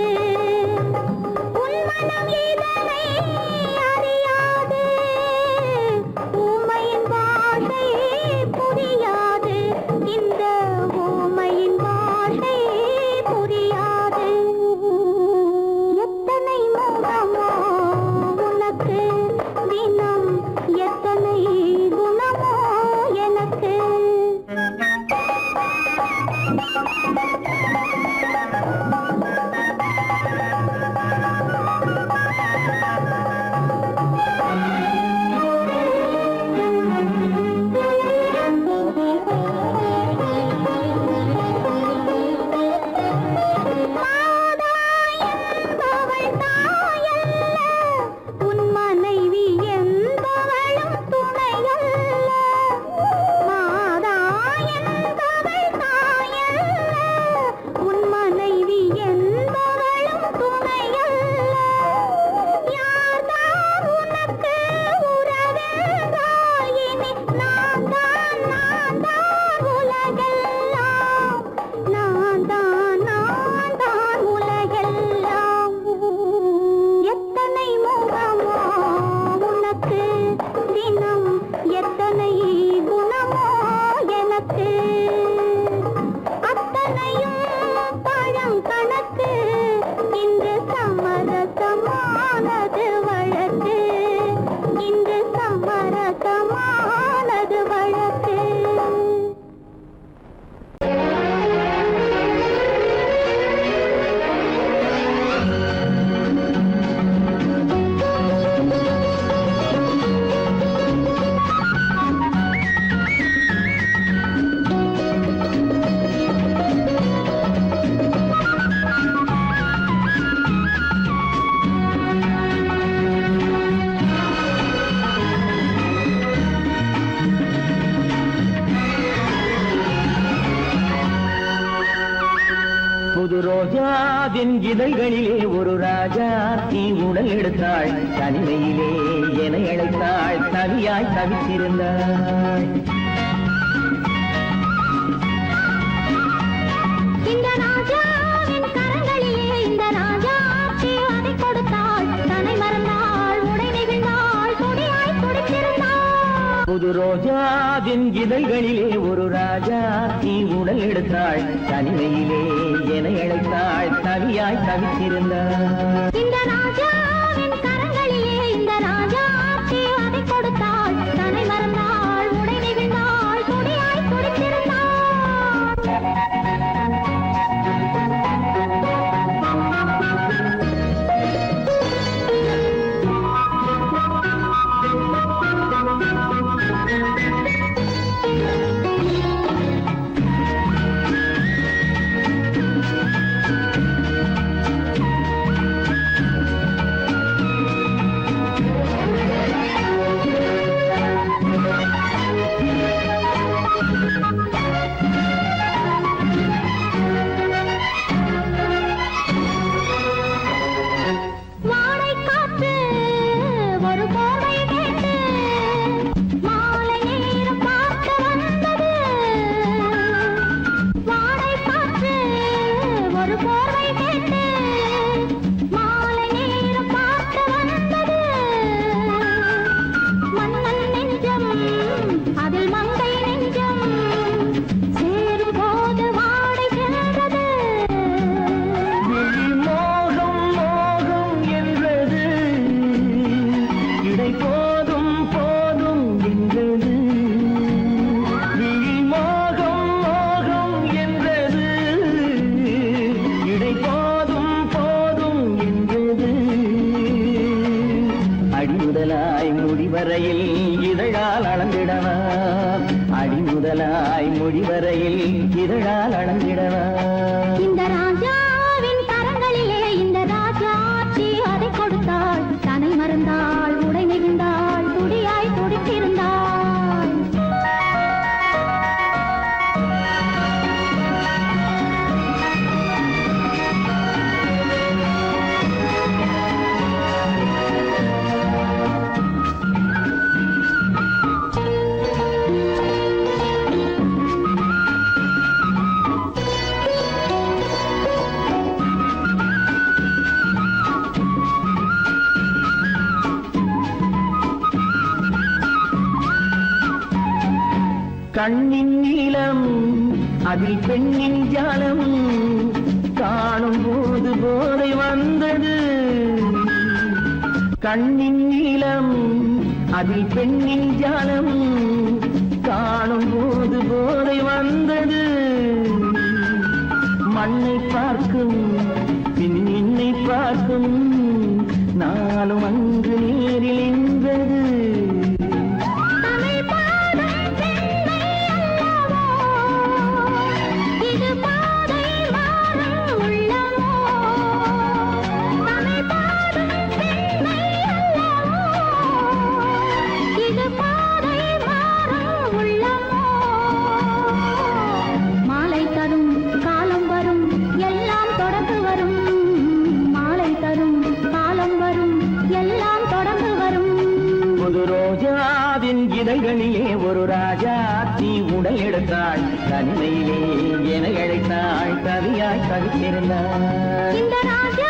புது ரோஜாவின் இதழ்களிலே ஒரு ராஜா தீ உடல் எடுத்தாள் தனிமையிலே என அழைத்தாள் தனியாய் தவித்திருந்தாள் இந்த ராஜாவின் கரங்களிலே இந்த ராஜாத்தி அதை கொடுத்தாள் தன்னை மறந்தாள் உடை நெகிழ்ந்தாள் துடியாய் துடித்திருந்தாள் புது ரோஜாவின் இதழ்களிலே ஒரு ராஜா தீ உடல் எடுத்தாள் தனிமையிலே என அழைத்தாள் தனியாய் தவித்திருந்தாள் இந்த ராஜாவின் கரங்களிலே இந்த ராஜாத்தி அதை கொடுத்தாள் தன்னை மறந்தாள் உடை நெகிழ்ந்தாள் துடியாய் துடித்திருந்தாள் வாடை காற்று ஒரு போர்வை கேட்டு மாலை நேரம் பார்க்க வந்தது வாடை காற்று ஒரு போர்வை கேட்டு மாலை நேரம் பார்க்க வந்தது மன்னன் நெஞ்சம் அதில் மங்கை நெஞ்சம் சேரும் போது வாடை சென்றது மோகம் மோகம் என்றது இடை போதும் போதும் என்றது மோகம் மோகம் என்றது இடை போதும் போதும் என்றது அடிமுதலாய் முடிவரையில் இதழால் அளந்திடவா அடிமுதலாய் முடிவரையில் இதழால் அளந்திடவா இந்த ராஜாவின் கரங்களிலே இந்த ராஜாத்தி அதை கொடுத்தாள் தன்னை மறந்தாள் உடை நெகிழ்ந்தாள் துடியாய் துடித்திருந்தாள் கண்ணின் நீளம் அதில் பெண்ணின் ஜாலம் காணும் போது போதை வந்தது கண்ணின் நீளம் அதில் பெண்ணின் ஜாலம் காணும் போது போதை வந்தது மண்ணை பார்க்கும் பின் என்னை பார்க்கும் நாளும் அங்கு நேரில் என்பது தமிழ் பாடும் பெண்மை அல்லவோ இது பாதை மாறும் உள்ளமோ தமிழ் பாடும் பெண்மை அல்லவோ இது பாதை மாறும் உள்ளமோ மாலை தரும் காலம் வரும் எல்லாம் தொடர்ந்து வரும் மாலை தரும் காலம் வரும் எல்லாம் தொடர்ந்து வரும் புது ரோஜாவின் இதழ்களிலே ஒரு ராஜா தீ உடல் எடுத்தாள் தனிமையிலே என அழைத்தாள் கவியாய் கவித்திருந்தாள் இந்த ராஜா